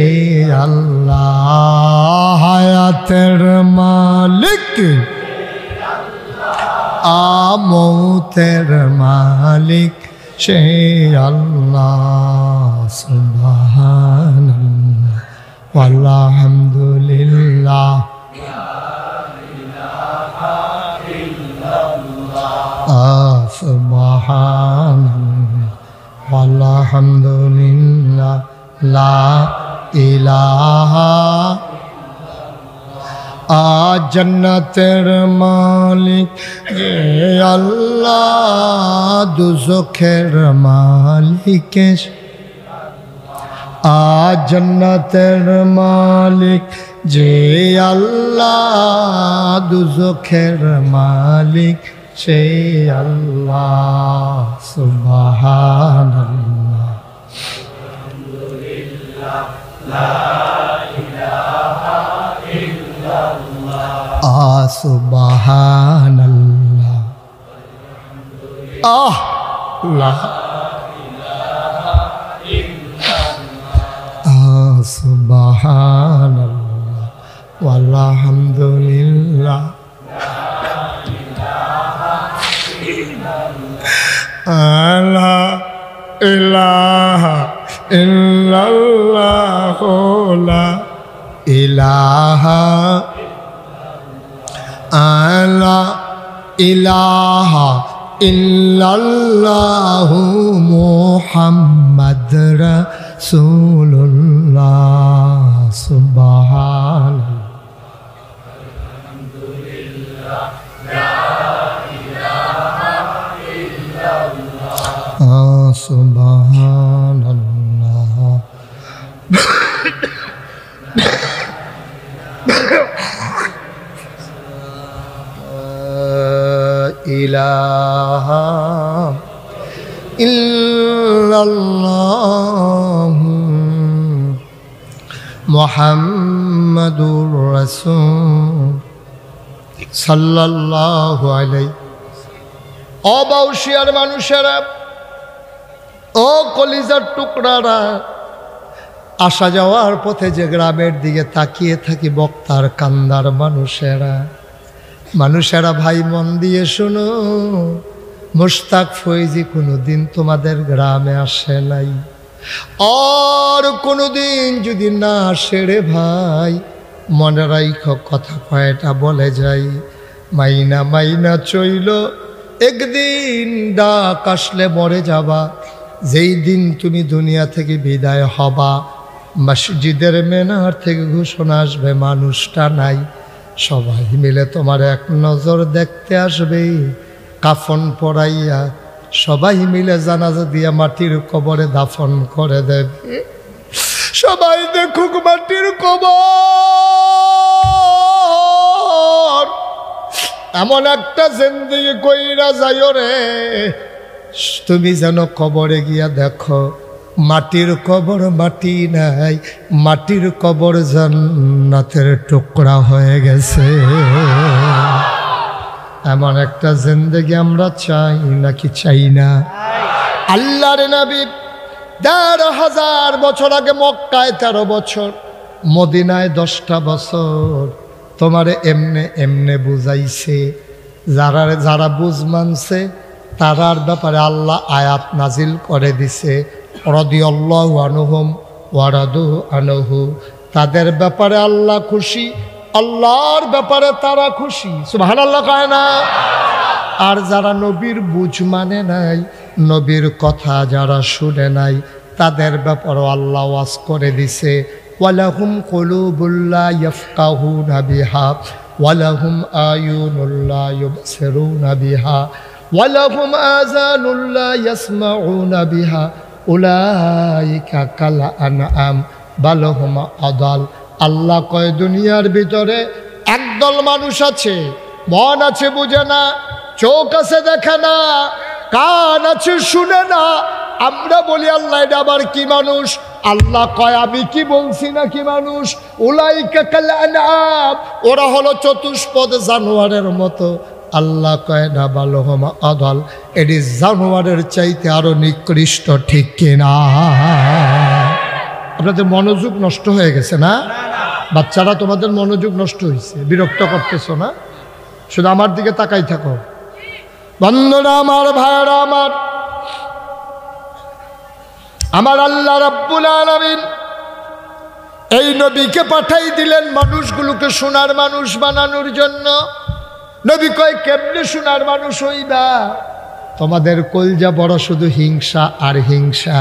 আল্লাহ। হায়াতের মালিক মৌতের মালিক সে আল্লাহ। সুবহানাল্লাহ ওয়ালহামদুলিল্লাহ সুবহানাল্লাহ ওয়ালহামদুলিল্লাহ লা ইলাহা। জান্নাতের মালিক যে আল্লাহ, দুজখের মালিক জান্নাতের মালিক যে আল্লাহ, দুজখের মালিক সে আল্লাহ। সুবহানাল্লাহ সুবহানাল্লাহ লা সুবহানাল্লাহ ওয়ালহামদুলিল্লাহ লা ইলাহা ইল্লাল্লাহ লা ইলাহা লা ইলাহা ইল্লাল্লাহু মুহাম্মাদ রাসূলুল্লাহ সুবহানাল্লাহ আলহামদুলিল্লাহ লা ইলাহা ইল্লাল্লাহ সুবহানাল্লাহ ইলাহা ইল্লাল্লাহ মুহাম্মাদুর রাসূল সাল্লাল্লাহু আলাইহি। অবাউসিয়ার মানুষেরা, ও কলিজার টুকরারা, আসা যাওয়ার পথে যে গ্রামের দিকে তাকিয়ে থাকি বক্তার কান্দার মানুষেরা ভাই মন দিয়ে শোনো, মুশতাক ফৈজি কোনোদিন তোমাদের গ্রামে আসে নাই, আর কোনোদিন যদি না আসে রে ভাই, মনে রাইখো কথা কয়টা বলে যাই, মাইনা মাইনা চইল একদিন ডাক আসলে মরে যাবা। যেই দিন তুমি দুনিয়া থেকে বিদায় হবা, মসজিদের মেনার থেকে ঘোষণা আসবে মানুষটা নাই, সবাই মিলে তোমার এক নজর দেখতে আসবে, কাফন পরাইয়া সবাই মিলে জানাজা দিয়া মাটির কবরে দাফন করে দেবে। সবাই দেখুক মাটির কবর, এমন একটা জিন্দেগি কইরা যাইও রে, তুমি যেন কবরে গিয়া দেখো মাটির কবর মাটি নাই, মাটির কবর জান্নাতের টুকরা হয়ে গেছে। এমন একটা জিন্দেগি আমরা চাই নাকি চাই না? আল্লাহর নবী ১৫০০ বছর আগে মক্কায় ১৩ বছর, মদিনায় 10টা বছর তোমারে এমনে এমনে বুঝাইছে। যারা বুঝ মানছে তারার ব্যাপারে আল্লাহ আয়াত নাজিল করে দিছে, রাদিয়াল্লাহু আনহুম ওয়া রাদু আনহু। তাদের ব্যাপারে আল্লাহ খুশি, আল্লাহর ব্যাপারে তারা খুশি। সুবহানাল্লাহ কয় না? আর যারা নবীর বুঝ মানে নাই, নবীর কথা যারা শুনে নাই, তাদের ব্যাপারে আল্লাহ ওয়াজ করে দিছে, ওয়ালাহুম কুলুবুল লা ইয়াফকাহুনা বিহা ওয়ালাহুম আয়ুনুল লা ইউবসিরুনা বিহা ওয়ালাহুম আযানুল লা ইয়াসমাউনা বিহা উলাইকা কাল আনআম বাল হুম আদাল। আল্লাহ কয় দুনিয়ার ভিতরে একদল মানুষ আছে, মন আছে বুঝে না, চোখ আছে দেখে না, কান আছে শুনে না। আমরা বলি আল্লাহ এটা আবার কি মানুষ? আল্লাহ কয় আমি কি বলছি না কি মানুষ? উলাইকা কাল আনআম, ওরা হলো চতুষ্পদ জানোয়ারের মতো। আল্লাহ কয় না বালহম আদাল, এটি জানোয়ারের চাইতে আরো নিকৃষ্ট, ঠিক কিনা? আপনাদের মনোযোগ নষ্ট হয়ে গেছে না? বাচ্চারা তোমাদের মনোযোগ নষ্ট হয়েছে, বিরক্ত করতেছো না? শুধু আমার দিকে তাকাই থাকো। বন্ধুরা আমার, ভাইরা আমার আল্লাহ রাব্বুল আলামিন এই নবীকে পাঠাই দিলেন মানুষগুলোকে সোনার মানুষ বানানোর জন্য। নবী কয় কেমনে সোনার মানুষ হইবা? তোমাদের কলজা বড় শুধু হিংসা আর হিংসা।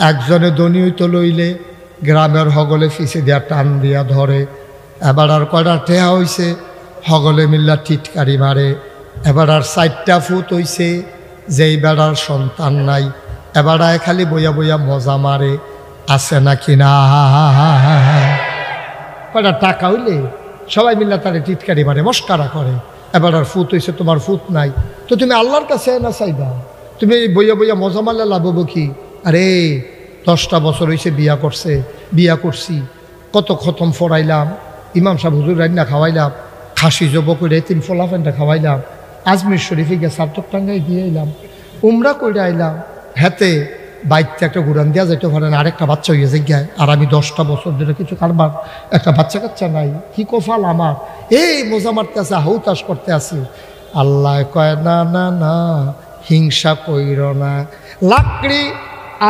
একজনে ধনী হইতে লইলে গ্রামের হগলে ফিসে দিয়া টান দিয়া ধরে, এবার আর কয়টা টেহা হইছে হগলে মিল্লা টিটকারি মারে। এবার আর 4টা ফুট হইছে, যেই বেড়ার সন্তান নাই, এবার খালি বইয়া বইয়া মজা মারে, আছে নাকি না? কয়টা টাকা হইলে সবাই মিল্লা তারে টিটকারি মারে, মস্কারা করে। এবার আর ফুট হইছে, তোমার ফুট নাই, তো তুমি আল্লাহর কাছে না চাইবা? তুমি বইয়া বইয়া মজা মারলে লাভ হবো কি? আরে 10টা বছর হয়েছে বিয়া করছি, কত খতম ফরাইলাম, ইমাম সাহেব হুজুর রান্না খাওয়াইলাম, খাসি জব করে 3 ফলাফেনটা খাওয়াইলাম, আজমির শরীফে গিয়ে সার্থক টাঙ্গাই দিয়ে আইলাম, উমরা করে আইলাম, হাতে বাইকতে একটা ঘুরান দেওয়া যাইতে পারে না, আরেকটা বাচ্চা হয়ে যায়। আর আমি 10টা বছর ধরে কিছু কারবার, একটা বাচ্চা কাচ্চা নাই, কি কফাল আমার, এই মোজা মারতে আছে, হাউতাস করতে আছে। আল্লাহ কয় না না না, হিংসা কইর না। লাকড়ি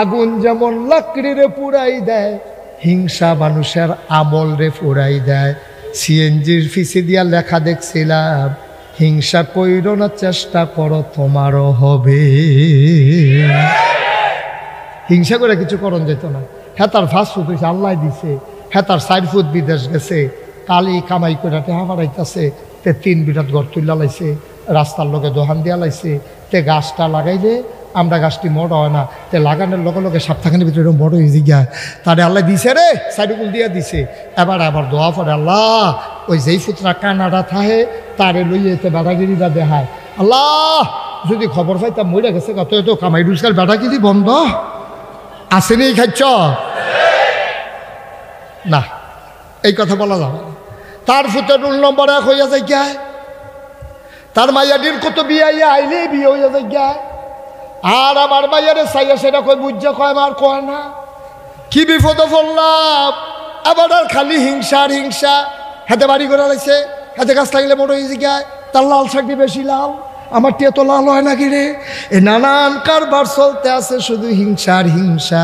আগুন যেমন লাকড়িরে পুড়াই দেয়, হিংসা মানুষের আমল রে পুড়াই দেয়। সিএনজির ফিসে দিয়া লেখা দেখছিলাম, হিংসা কইর না, চেষ্টা করো তোমারও হবে। হিংসা করে কিছু করণ যেত না। হ্যাঁ তার ফাস্ট ফুড হয়েছে, আল্লাহ দিছে। হ্যাঁ তার 4 ফুট বিদেশ গেছে, কালি কামাই করে টেহা বাড়াইতেছে, তে 3 বিরাট ঘর তুল্লা লাইছে, রাস্তার লগে দোহান দিয়া লাইছে। তে গাছটা লাগাইলে আমরা গাছটি মোড় হয় না, তে লাগানোর লগে লগে সপ্তাহখানের ভিতরে মোড় হয়ে যায়। তারে আল্লাহ দিছে রে, সাইডুকুল দিয়া দিছে। এবার আবার দোয়া পড়ে, আল্লাহ ওই যেই ফুতরা কানাডা থাহে তারে লইয়েতে বেড়াগিরিটা দেখায়। আল্লাহ যদি খবর পাইতাম মরে গেছে, কত তো কামাই রোজগার বেড়াগিরি বন্ধ আসেনি, খাচ্ছ না, এই কথা বলা যাবে না। তার ফুতে রুল নম্বর 1 হইয়া যায় গায়, তার মাইয়াডির কত বিয়াইয়া আইলে বিয়ে হইয়া যায় গায়। আর আমার মাইয়ারে চাইয়া সেটা কই বুঝা কয়, আমার কয় না। কি বিপদে পড়লাম, আবার আর খালি হিংসা আর হিংসা। হাতে বাড়ি করে লাগছে, হাতে গাছ লাগলে বড় হয়ে যায়, তার লাল শাকটি বেশি লাল, আমার টিয়া তো লাল হয় নাকি রে। এ নানান কারবার চলতে আছে, শুধু হিংসা আর হিংসা।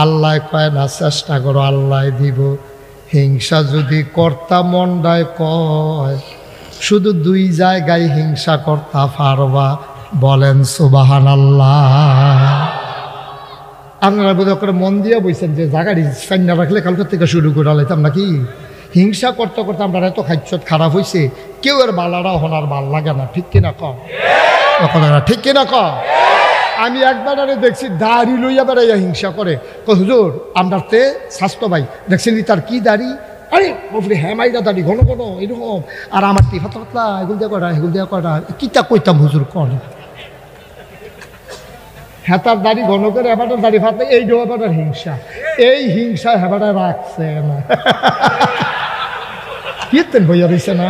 আল্লাহ কয় না চেষ্টা করো, আল্লাহ দিব। হিংসা যদি কর্তা মন্ডায় কয়, শুধু 2 জায়গায় হিংসা করতা পারবা, বলেন সুবহানাল্লাহ। আপনারা বোধ করে মন দিয়ে বলছেন যে জায়গাটি সাইনা রাখলে কালকে থেকে শুরু করে লাইতাম নাকি। হিংসা করতে করতে আমরা এত খাইছত খারাপ হয়েছে, কেউ এর বালারা হনার ভাল লাগে না, ঠিক কিনা কম, ঠিক কিনা কম। আমি একবার দেখছি দাড়ি লইয়া বেড়াইয়া হিংসা করে, হুজুর আমরা তে স্বাস্থ্য ভাই দেখছেন তার কি দাড়ি, আরে বলছি হ্যাঁ মাইরা দাড়ি ঘন ঘন এরকম, আর আমার টি পাতলা পাতলা, এগুলো দিয়ে করা এগুলো দিয়ে করা, কিতা কইতাম হুজুর কর। হেতার দাড়ি ঘন করে হেবাটার দাড়ি ফাটলে, এই ডোবাটার হিংসা, এই হিংসা হেবাটা রাখছে না। কীর্তন বইয়া রয়েছে না।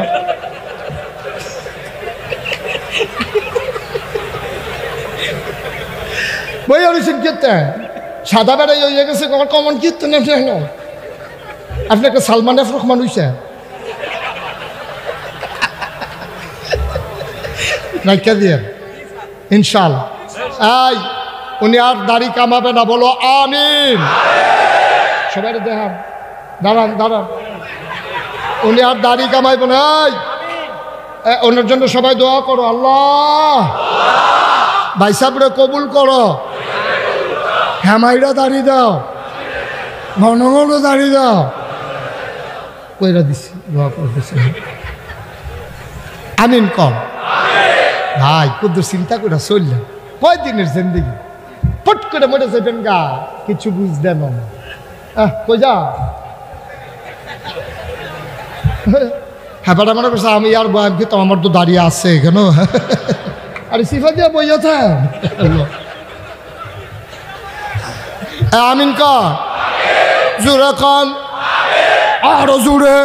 বইয়া রয়েছেন কীর্তন, সাদা বেড়াই হয়ে গেছে কমন কীর্তন। আপনি একটা সালমান এফ রহমান হইছে নাইকা দিয়ে ইনশাল্লাহ। এই উনি আর দাড়ি কামাবে না, বলো আমিন। সবাই দেখান, দাঁড়ান দাঁড়ান, উনি আর দাড়ি কামাইব না। ওনার জন্য সবাই দোয়া করো, আল্লাহ ভাই সাহেবরে কবুল করো, হেমাইরা দাড়ি দাও, ঘনঘনও দাড়ি দাও, কইরা দিছি, দোয়া করতেছি। আমিন কর ভাই, কত চিন্তা করে চললাম, কয়দিনের জিন্দগি, পট করে মরে যাবেন গা, কিছু বুঝতেন না। কই যা হ্যাঁ বেটা মনে করছে আমি আর বয়াম, তো আমার তো দাঁড়িয়ে আছে কেন, আরে সিফা দিয়ে বইয়া থাক। আমিন কর, জোরে কন, আরো জোরে,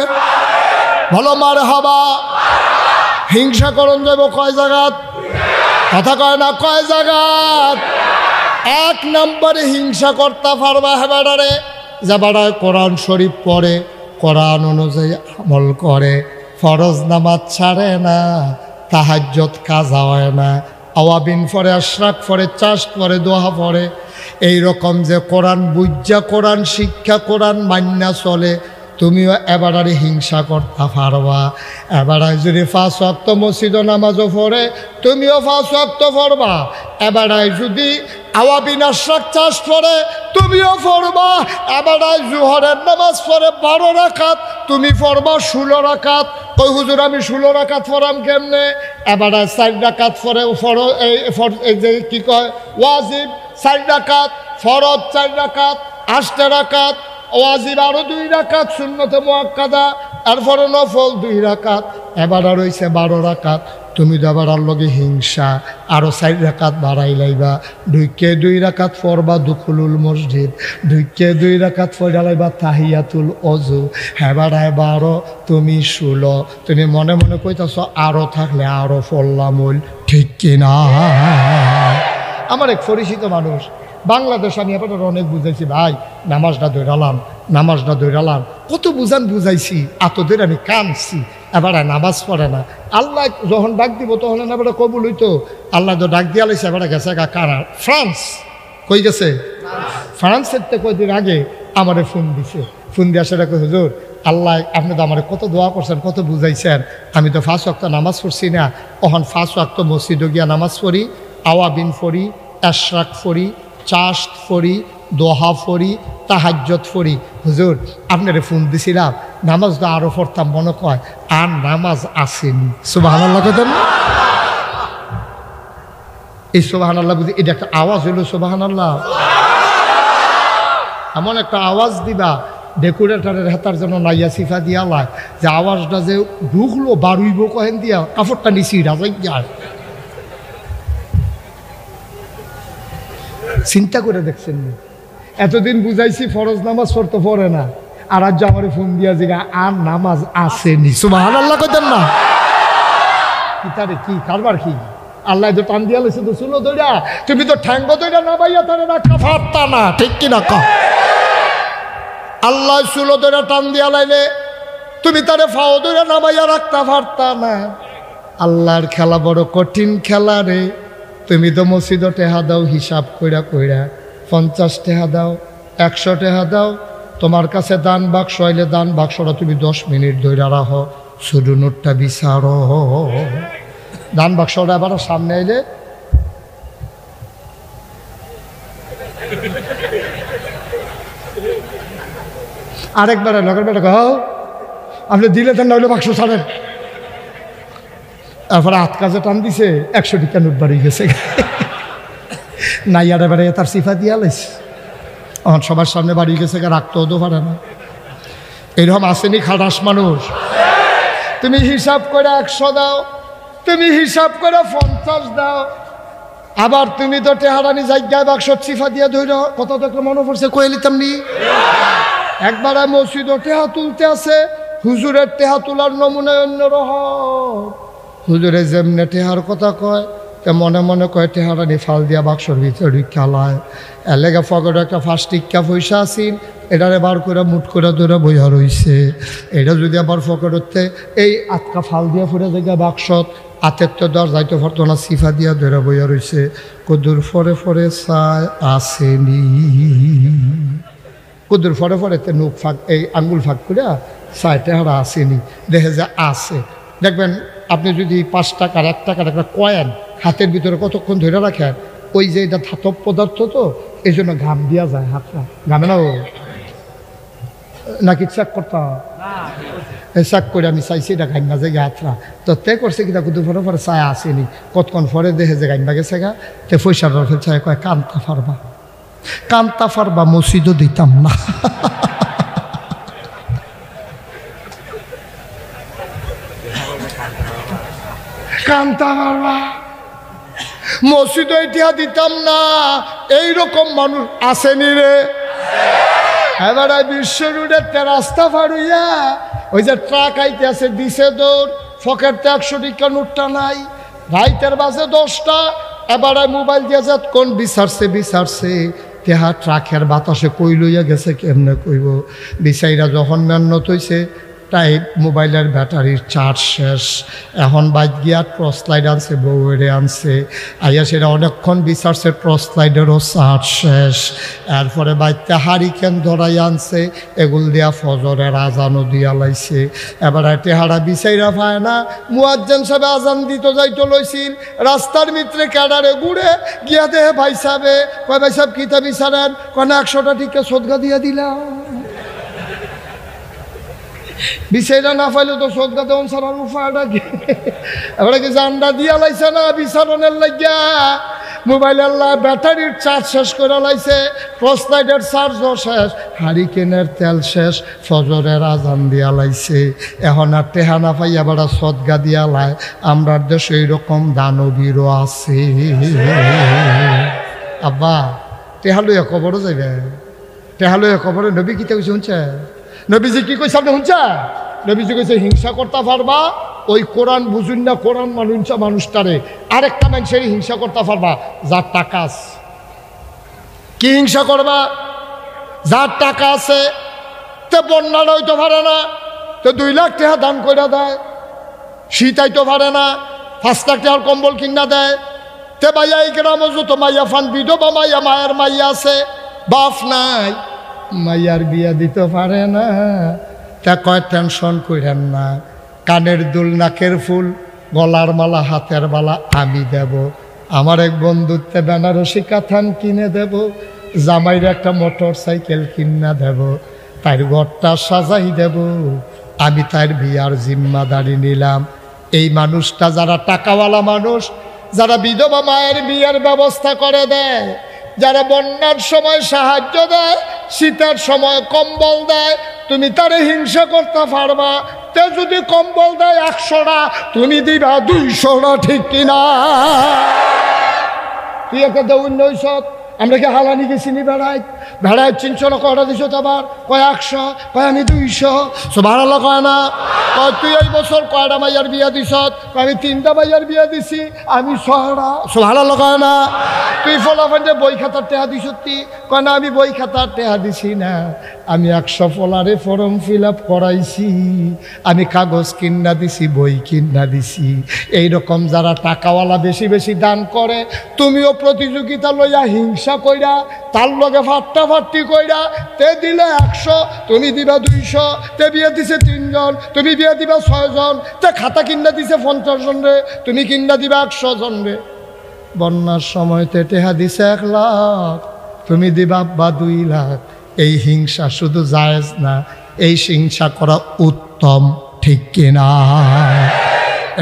ভালো মারে হবা। হিংসা করণ যাব কয় জায়গাত, কথা কয় না কয় জায়গাত। 1 নম্বরে হিংসা করতে পারবা হেবাডারে, যে বেড়ায় কোরআন শরীফ পড়ে, কোরআন অনুযায়ী আমল করে, ফরজ নামাজ ছাড়ে না, তাহাজ্জুদ কাজা হয় না, আওয়াবিন পড়ে, আশরাক পড়ে, চাষ পড়ে, দোয়া পড়ে। এইরকম যে কোরআন বুঝা, কোরআন শিক্ষা, কোরআন মান্না চলে, তুমিও এবারে হিংসা করতে পারবা। এবারে যদি 5 ওয়াক্ত মসজিদ নামাজও পড়ে, তুমিও 5 ওয়াক্ত পড়বা। এবারে যদি আওয়াবিন আশরাক চাষ পড়ে, তুমিও পড়বা। এবারে জোহরের নামাজ পড়ে 12 রাকাত, তুমি পড়বা 16 রাকাত। ওই হুজুর আমি 16 রাকাত পড়াম কেমনে? এবারে 4 রাকাত পড়ে এই যে কি কয় ওয়াজিব 4 রাকাত, ফরজ 4 রাকাত, 8 রাকাত, ওয়াজিব আরো 2 রাকাত, সুন্নতে মুআক্কাদা, এরপরে নফল 2 রাকাত। এবার রয়েছে 12 রাকাত। তুমি দেবার লগে হিংসা, আরো 4 রাকাত বাড়াই লাইবা। 2 রাকাত পড়বা দুখুলুল মসজিদ, 2 রাকাত পড়া লাইবা তাহিয়াতুল ওযু। এবার 12, তুমি 16। তুমি মনে মনে কইতাছ আরো থাকলে আরো পড়লাম, ঠিক কিনা? আমার এক পরিচিত মানুষ বাংলাদেশ আমি আপনার অনেক বুঝাইছি ভাই, নামাজটা দৈরালাম কত বুঝাইছি, এতদের আমি কাঁদছি, এবার নামাজ পড়ে না। আল্লাহ যখন ডাক দিব তখন এবার কবুল হইতো। আল্লাহ তো ডাক দিয়া লাইছে, এবার গেছে কারা ফ্রান্স, কই গেছে ফ্রান্সের থেকে কয়েকদিন আগে আমারে ফোন দিয়ে সেটা কই, হুজুর আল্লাহ আপনি তো আমার কত দোয়া করছেন, কত বুঝাইছেন, আমি তো 5 ওয়াক্ত নামাজ পড়ছি না, তখন 5 ওয়াক্ত মসজিদে গিয়া নামাজ পড়ি, আওয়াবিন পড়ি, এশরাক পড়ি, চাষ্ট পড়ি, দোহা পড়ি, তাহাজ্জুদ পড়ি। হুজুর আপনারে ফোন দিছিলাম, নামাজ তো আরও পড়তাম মনে কয়, আর নামাজ আসেনি। সুবহানাল্লাহ কইতেন না? এই সুবহানাল্লাহ বুঝি এটা একটা আওয়াজ হইল। সুবহানাল্লাহ এমন একটা আওয়াজ দিবা ডেকোরেটারের হাতার জন্য নাইয়া সিফা দিয়া লায়, যে আওয়াজটা যে ঢুকলো বাড়ুইব কহেন দিয়া কাপড়টা নিছি রাজাই যায়। চিন্তা করে দেখছেন না? এতদিন বুঝাইছি ফরজ নামাজ পড়তে পড়ে না, আর আজ আমার ফোন দিয়া জিগা আর নামাজ আসেনি। সুবহানাল্লাহ কইতেন না? কি তারে কি কারবার কি? আল্লাহ তো টান দিয়া লেছে তো চুলো দইরা, তুমি তো ঠ্যাঙ্গ দইরা না বাইয়া তারে রাখা পারতা না, ঠিক কি না? আল্লাহ চুলো দইরা টান দিয়া লাইলে তুমি তারে ফাও দইরা না বাইয়া রাখতে পারতা না। আল্লাহর খেলা বড় কঠিন খেলা রে। তুমি তো মসজিদে টেহা দাও হিসাব কইরা 50 টাকা দাও, 100 টাকা দাও, তোমার কাছে দান বাক্স হইলে দান বাক্সটা তুমি 10 মিনিট ধরে রাখো, শুধু নোটটা বিচারো। দান বাক্সটা এবার সামনে আইলে আরেকবার লগের বেটা গাও, আপনি দিলে দেন, নইলে বাক্স ছাড়েন। তারপরে হাত কাজে টান দিছে, 100 টাকা নোট বাড়ি গেছে। নাইয়ার এবারে তার সিফা দিয়া লাইছে, আমার সবার সামনে বাড়ি গেছে, রাখতেও তো পারে না। এরকম আসেনি খাটাস মানুষ? তুমি হিসাব করে 100 দাও, তুমি হিসাব করে 50 দাও, আবার তুমি তো টেহারানি জায়গায় বাক্স সিফা দিয়া ধৈর। কত দেখলে মনে পড়ছে কইলিতাম নি? একবার মসজিদে টেহা তুলতে আছে, হুজুরের টেহা তোলার নমুনায় অন্য রহ। হুজুরে যেমনে টেহার কথা কয়, তে মনে মনে কয় টেহারানি ফাল দিয়া বাক্সর ভিতরে খেলায়। এলেগা ফগরে একটা 5 টিক্কা পয়সা আসিল, এটারে বার করে মুঠ করে ধরে বইয়া রইছে। এটা যদি আবার ফকরতে এই আটকা ফাল দিয়া ফুরে জায়গা বাক্সত, হাতের তো দর যাইতে পারতো না, সিফা দিয়া ধরে বইয়া রইছে। কদুর ফরে ফরে চায় আসেনি, কদুর ফরে ফরে তে নখ ফাঁক এই আঙ্গুল ফাঁক করে চায় টেহারা আসেনি, দেখে যে আছে। দেখবেন আপনি যদি 5 টাকার 1 টাকার একটা কয়েন হাতের ভিতরে কতক্ষণ ধরে রাখেন, ওই যে এটা ধাতব পদার্থ তো, এই জন্য ঘাম দিয়া যায় হাতটা, ঘামে না? ও নাকি চেক করতে চেক করে আমি চাইছি এটা গাইন বাজে গে হাতরা তো তে করছে কিনা কুদুর ফরে ফরে চায় আসেনি। কতক্ষণ ফরে দেখে যে গাইন বাগে গা, তে পয়সার ফেল চায় কয় কান্তা ফারবা মসজিদও দিতাম না। কান্তা ফারবা মসজিদে ইতিহা দিতাম না, এইরকম মানুষ আসেনি রে। এবার বিশ্ব রোডের রাস্তা ফারুইয়া ওই যে ট্রাক আইতে আছে, দিছে দৌড়, ফকেটতে 100 টাকা নোটটা নাই, রাইতের বাজে 10টা। এবার মোবাইল দিয়ে যাত কোন বিচারছে তেহা ট্রাকের বাতাসে কই লইয়া গেছে, কেমনে কইব? বিচাইরা যখন মেহনত হইছে, তাই মোবাইলের ব্যাটারির চার্জ শেষ। এখন বাইক গিয়া টর্চ লাইট আনছে, বউরে আনছে, আইয়া সেটা অনেকক্ষণ বিচারছে, টর্চ লাইটেরও চার্জ শেষ। এরপরে বাইকটা হারিকেন ধরাই আনছে, এগুল দিয়া ফজরের আজানও দিয়া লাইছে। এবার টেহারা বিচাইরা পায় না, মুয়াজ্জিন সাহেব আজান দিত যাইতো লইছিল, রাস্তার মিত্রে ক্যাডারে ঘুরে গিয়া দেহে ভাই সাহেবে কয়, ভাই সাহেব কিতা বিচারেন? কয় না 100টা টিকা সদগা দিয়া দিলাম। বিচাইরা না পাইলে তো সদগা দেওয়ান সারার উপায়টা কি? এবারে কি জান্ডা দিয়া লাইছে না বিচারণের লাগিয়া? মোবাইলের ব্যাটারির চার্জ শেষ করে লাইছে, টর্চ লাইটের চার্জও শেষ, হারিকেনের তেল শেষ, ফজরের আজান দিয়া লাইছে। এখন আর টেহা না পাই আবার সদগা দিয়া লাই। আমরা দেশে এইরকম দানবীরও আছে। আব্বা টেহা লইয়া কবরও যাইবে, টেহা লইয়া কবরে নবী কিতা কইছে শুনছে? নবীজি কি কইছে আপনি শুনছে? নবীজি কইছে হিংসা করতে পারবা, ওই কোরআন বুঝুন না, কোরআন মানুষটারে আরেকটা মানুষের হিংসা করতে পারবা যার টাকা আছে। কি হিংসা করবা? যার টাকা আছে তে বন্যাটা হইতে পারে না, তো 2 লাখ টাকা দান করে দেয়। শীত আইতে পারে না, 5 লাখ টাকার কম্বল কিনা দেয়। তে ভাইয়া এই গ্রামে যত মাইয়া ফান বিধবা মাইয়া, মায়ের মাইয়া আছে, বাপ নাই, মাইয়ার বিয়া দিতে পারে না। তা কয় টেনশন করেন না, কানের দুল, নাকের ফুল, গলার মালা, হাতের মালা আমি দেব। আমার এক বন্ধুত্বে বেনারসি কাথান কিনে দেব, জামাইর একটা মোটর সাইকেল কিনা দেব, তার ঘরটা সাজাই দেব। আমি তার বিয়ার জিম্মাদারি নিলাম। এই মানুষটা যারা টাকাওয়ালা মানুষ, যারা বিধবা মায়ের বিয়ের ব্যবস্থা করে দেয়, যারা বন্যার সময় সাহায্য দেয়, শীতের সময় কম্বল দেয়, তুমি তারে হিংসা করতে পারবা? তে যদি কম্বল দেয় 100টা, তুমি দিবা 200টা, ঠিক কিনা? তুই একটা দেউন নইস। আমরা কি হালানি গেছি নি বেড়াই? ভেড়ায় 300 না, কয়টা দিছ? আবার কয় 100, কয় আমি 200। সুবহানাল্লাহ কয় না? কয় তুই এই বছর কয়টা মাইয়ার বিয়া দিছ? আমি 3টা মাইয়ার বিয়া দিছি, আমি 6টা। সুবহানাল্লাহ কয় না? তুই ফলাফান্ডে বই খাতার টেহা দিছ? কয় না, আমি বই খাতার টেহা দিছি না, আমি 100 ফলারে ফর্ম ফিল আপ করাইছি, আমি কাগজ কিনা দিছি, বই কিনা দিছি। এইরকম যারা টাকাওয়ালা বেশি বেশি দান করে, তুমিও প্রতিযোগিতা লইয়া হিংসা কইরা, তার লগে ফাট্টাফাট্টি কইরা, তে দিলে 100, তুমি দিবা 200, তে বিয়ে দিছে 3 জন, তুমি বিয়ে দিবা 6 জন, তে খাতা কিনা দিছে 50 জন রে, তুমি কিনা দিবা 100 জন রে। বন্যার সময় তে টেহা দিছে 1 লাখ, তুমি দিবা বা 2 লাখ। এই হিংসা শুধু জায়েজ না, এই হিংসা করা উত্তম, ঠিক কিনা?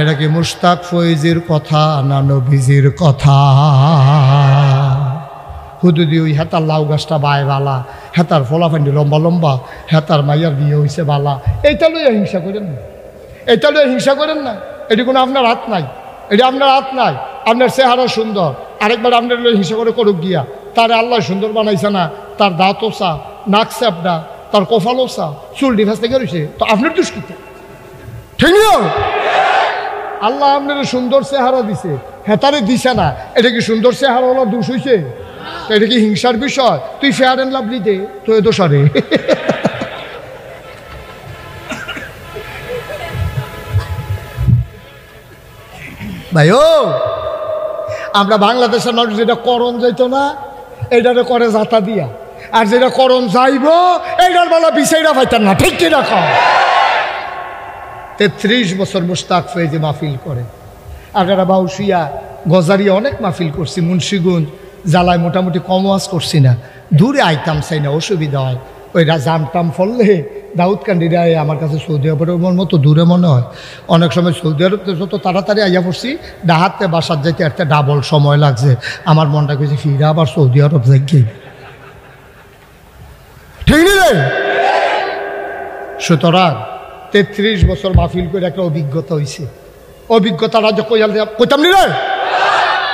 এটা কি মুশতাক ফৈজির কথা না নবীজির কথা? হুদুদি ওই হেতার লাউ গাছটা বায় বালা, হেতার ফলাফান্ডি লম্বা লম্বা, হেতার মাইয়ার বিয়ে হয়েছে বালা, এইটা লইয়া হিংসা করেন না, এইটা লইয়া হিংসা করেন না। এটি কোনো আপনার হাত নাই, এটি আপনার হাত নাই। আপনার চেহারা সুন্দর, আরেকবার আপনার লইয়া হিংসা করে করুক গিয়া। তার আল্লাহ সুন্দর বানাইছে না, তার দাঁতও চা, নাক চাপডা, তার কপালও চা, চুল ডিভাস থেকে রয়েছে, তো আপনার দুষ্কৃত, ঠিক না? আল্লাহ আপনার সুন্দর চেহারা দিছে, হেতারে দিছে না, এটা কি সুন্দর চেহারা ওলা দোষ হয়েছে? এটা কি হিংসার বিষয়? তুই ফেয়ার অ্যান্ড লাভলি দে, তো এ দোষারে। ভাই ও, আমরা বাংলাদেশের মানুষ যেটা করণ যাইতো না, এইটারে করে জাতা দিয়া, আর যেটা করণ যাইব এইটার বেলা বিষয়টা পাইতেন না, ঠিক কি রকম? 33 বছর মুশতাক ফৈজি মাহফিল করে। আগারা বাউসিয়া, গজারিয়া অনেক মাহফিল করছি, মুন্সিগঞ্জ জ্বালায় মোটামুটি কম ওয়াজ করছি না, দূরে আইতাম চাই না, অসুবিধা হয়। ওই জামটাম ফললে দাউদকান্দিরা আমার কাছে সৌদি আরবের মতো দূরে মনে হয়। অনেক সময় সৌদি আরবতে যত তাড়াতাড়ি আইয়া পড়ছি, ডাহাতে বাসার যাইতে একটা ডাবল সময় লাগছে। আমার মনটা কইছে ফিরা আবার সৌদি আরব যাই, ঠিক নেই? সুতরাং 33 বছর মাহফিল করে একটা অভিজ্ঞতা হয়েছে। অভিজ্ঞতাটা যে কইতাম নি রে,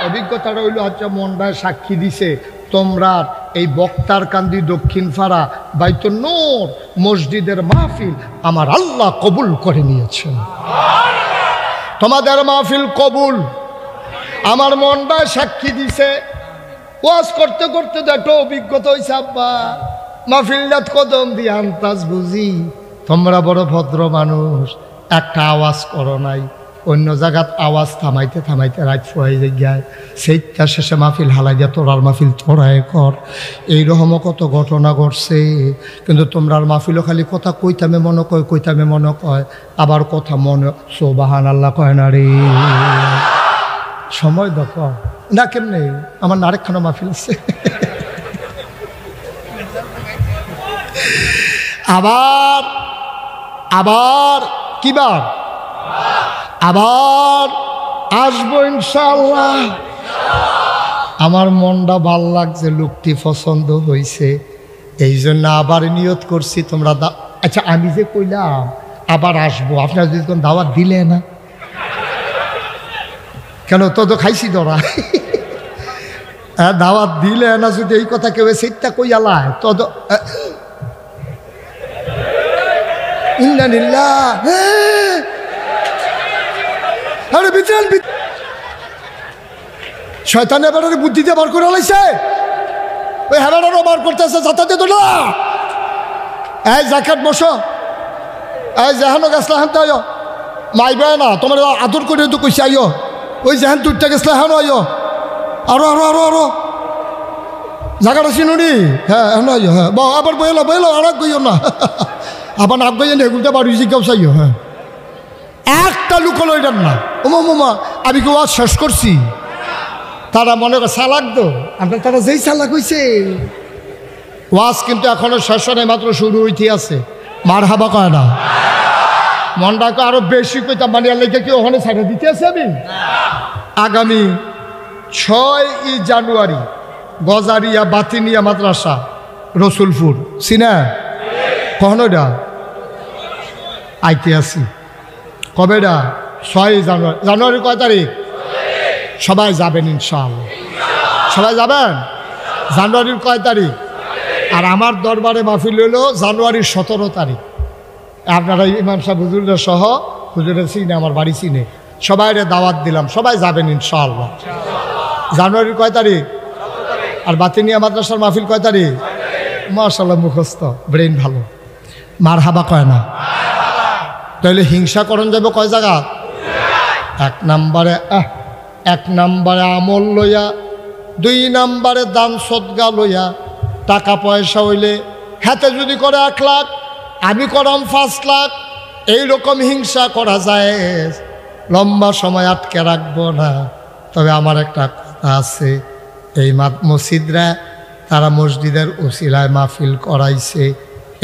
অভিজ্ঞতাটা হইল হচ্ছে মনটায় সাক্ষী দিছে, তোমরা এই বক্তার কান্দি দক্ষিণ পাড়া বাইতুন নূর মসজিদের মাহফিল আমার আল্লাহ কবুল করে নিয়েছেন। তোমাদের মাহফিল কবুল, আমার মনটায় সাক্ষী দিছে। ওয়াজ করতে করতে তো একটা অভিজ্ঞতা হয়েছে। আব্বা মাহফিলটাত কদম দিয়ে আন্তাজ বুঝি, তোমরা বড় ভদ্র মানুষ, একটা আওয়াজ করো নাই। অন্য জায়গাত আওয়াজ থামাইতে থামাইতে রাত ফুয়াই যায়, সেইটা শেষে মাহফিল হালাই যা তোরার মাহফিল তোরায় কর। এইরকমও কত ঘটনা ঘটছে। কিন্তু তোমরার মাহফিলও খালি কথা কইতামে মনে কয়, কইতামে মনে কয়, আবার কথা মনে সুবহানাল্লাহ কয় না রে। সময় দেখো না কেমনে, আমার না আরেকখানা মাহফিল আছে। আবার আবার কিবার আবার আসবো ইনশাআল্লাহ। আমার মনটা ভাল লাগছে, লোকটি পছন্দ হয়েছে, এই জন্য আবার নিয়ত করছি। তোমরা আচ্ছা আমি যে কইলাম আবার আসবো, আপনারা যদি কোন দাওয়াত দিলে না কেন? তো খাইছি ধরা, দাওয়াত দিলে না যদি এই কথা কেউ সেটা কইয়ালায় তত ইন্নালিল্লাহ। আরে বিচরান শয়তান এবার বুদ্ধিতে বার করে লাইছে। ওই হেরারও বার করতেছে যাতে দিত না। এই জাকাত বসো, এই যেহানো গেছলা হেন তাই মাইবে না, তোমার আদর করে তো কইছে আইও, ওই যেহেন তুইটা গেছলা হেন আইও, আরো আরো আরো আরো জায়গাটা চিনুনি, হ্যাঁ হেন আইও, হ্যাঁ আবার বইলো বইলো আর গইও না, আবার নাক গইয়ে নিয়ে এগুলতে পারো ইজি কেউ চাইও। হ্যাঁ একটা লুক হলো এটার না, ওমা মোমা আমি কেউ আজ শেষ করছি। তারা মনে করে চালাক তো, আপনার তারা যেই চালাক হয়েছে। ওয়াজ কিন্তু এখনো শেষ হয় মাত্র শুরু হইতে আছে। মার হাবা কয় না, মনটাকে আরো বেশি কইতাম মানিয়ার লেগে কি ওখানে ছাড়া দিতে আছে। আমি আগামী 6 জানুয়ারি গজারিয়া বাতিনিয়া মাদ্রাসা রসুলপুর সিনা কখনো এটা আইতে আসি। কবে এটা? 6 জানুয়ারি। জানুয়ারি কয় তারিখ? সবাই যাবেন ইনশাআল্লাহ, সবাই যাবেন। জানুয়ারির কয় তারিখ? আর আমার দরবারে মাহফিল হইল জানুয়ারির 17 তারিখ। আপনারা ইমাম সাহেব হুজুরের সহ, হুজুরের চিনে, আমার বাড়ি চিনে, সবাই দাওয়াত দিলাম, সবাই যাবেন ইনশাআল্লাহ। জানুয়ারির কয় তারিখ? আর বাতিনিয়া মাদ্রাসার মাহফিল কয় তারিখ? মাশাআল্লাহ মুখস্থ, ব্রেন ভালো, মার হাবা কয় না। তাহলে হিংসা করণ যাবে কয় জায়গা? 1 নম্বরে আমল লইয়া, 2 নম্বরে দান সদগা লইয়া, টাকা পয়সা হইলে হাতে যদি করে 1 লাখ, আমি করম 5 লাখ, এইরকম হিংসা করা যায়, লম্বা সময় আটকে রাখবো না। তবে আমার একটা কথা আছে, এই মসজিদরা তারা মসজিদের উসিলায় মাহফিল করাইছে,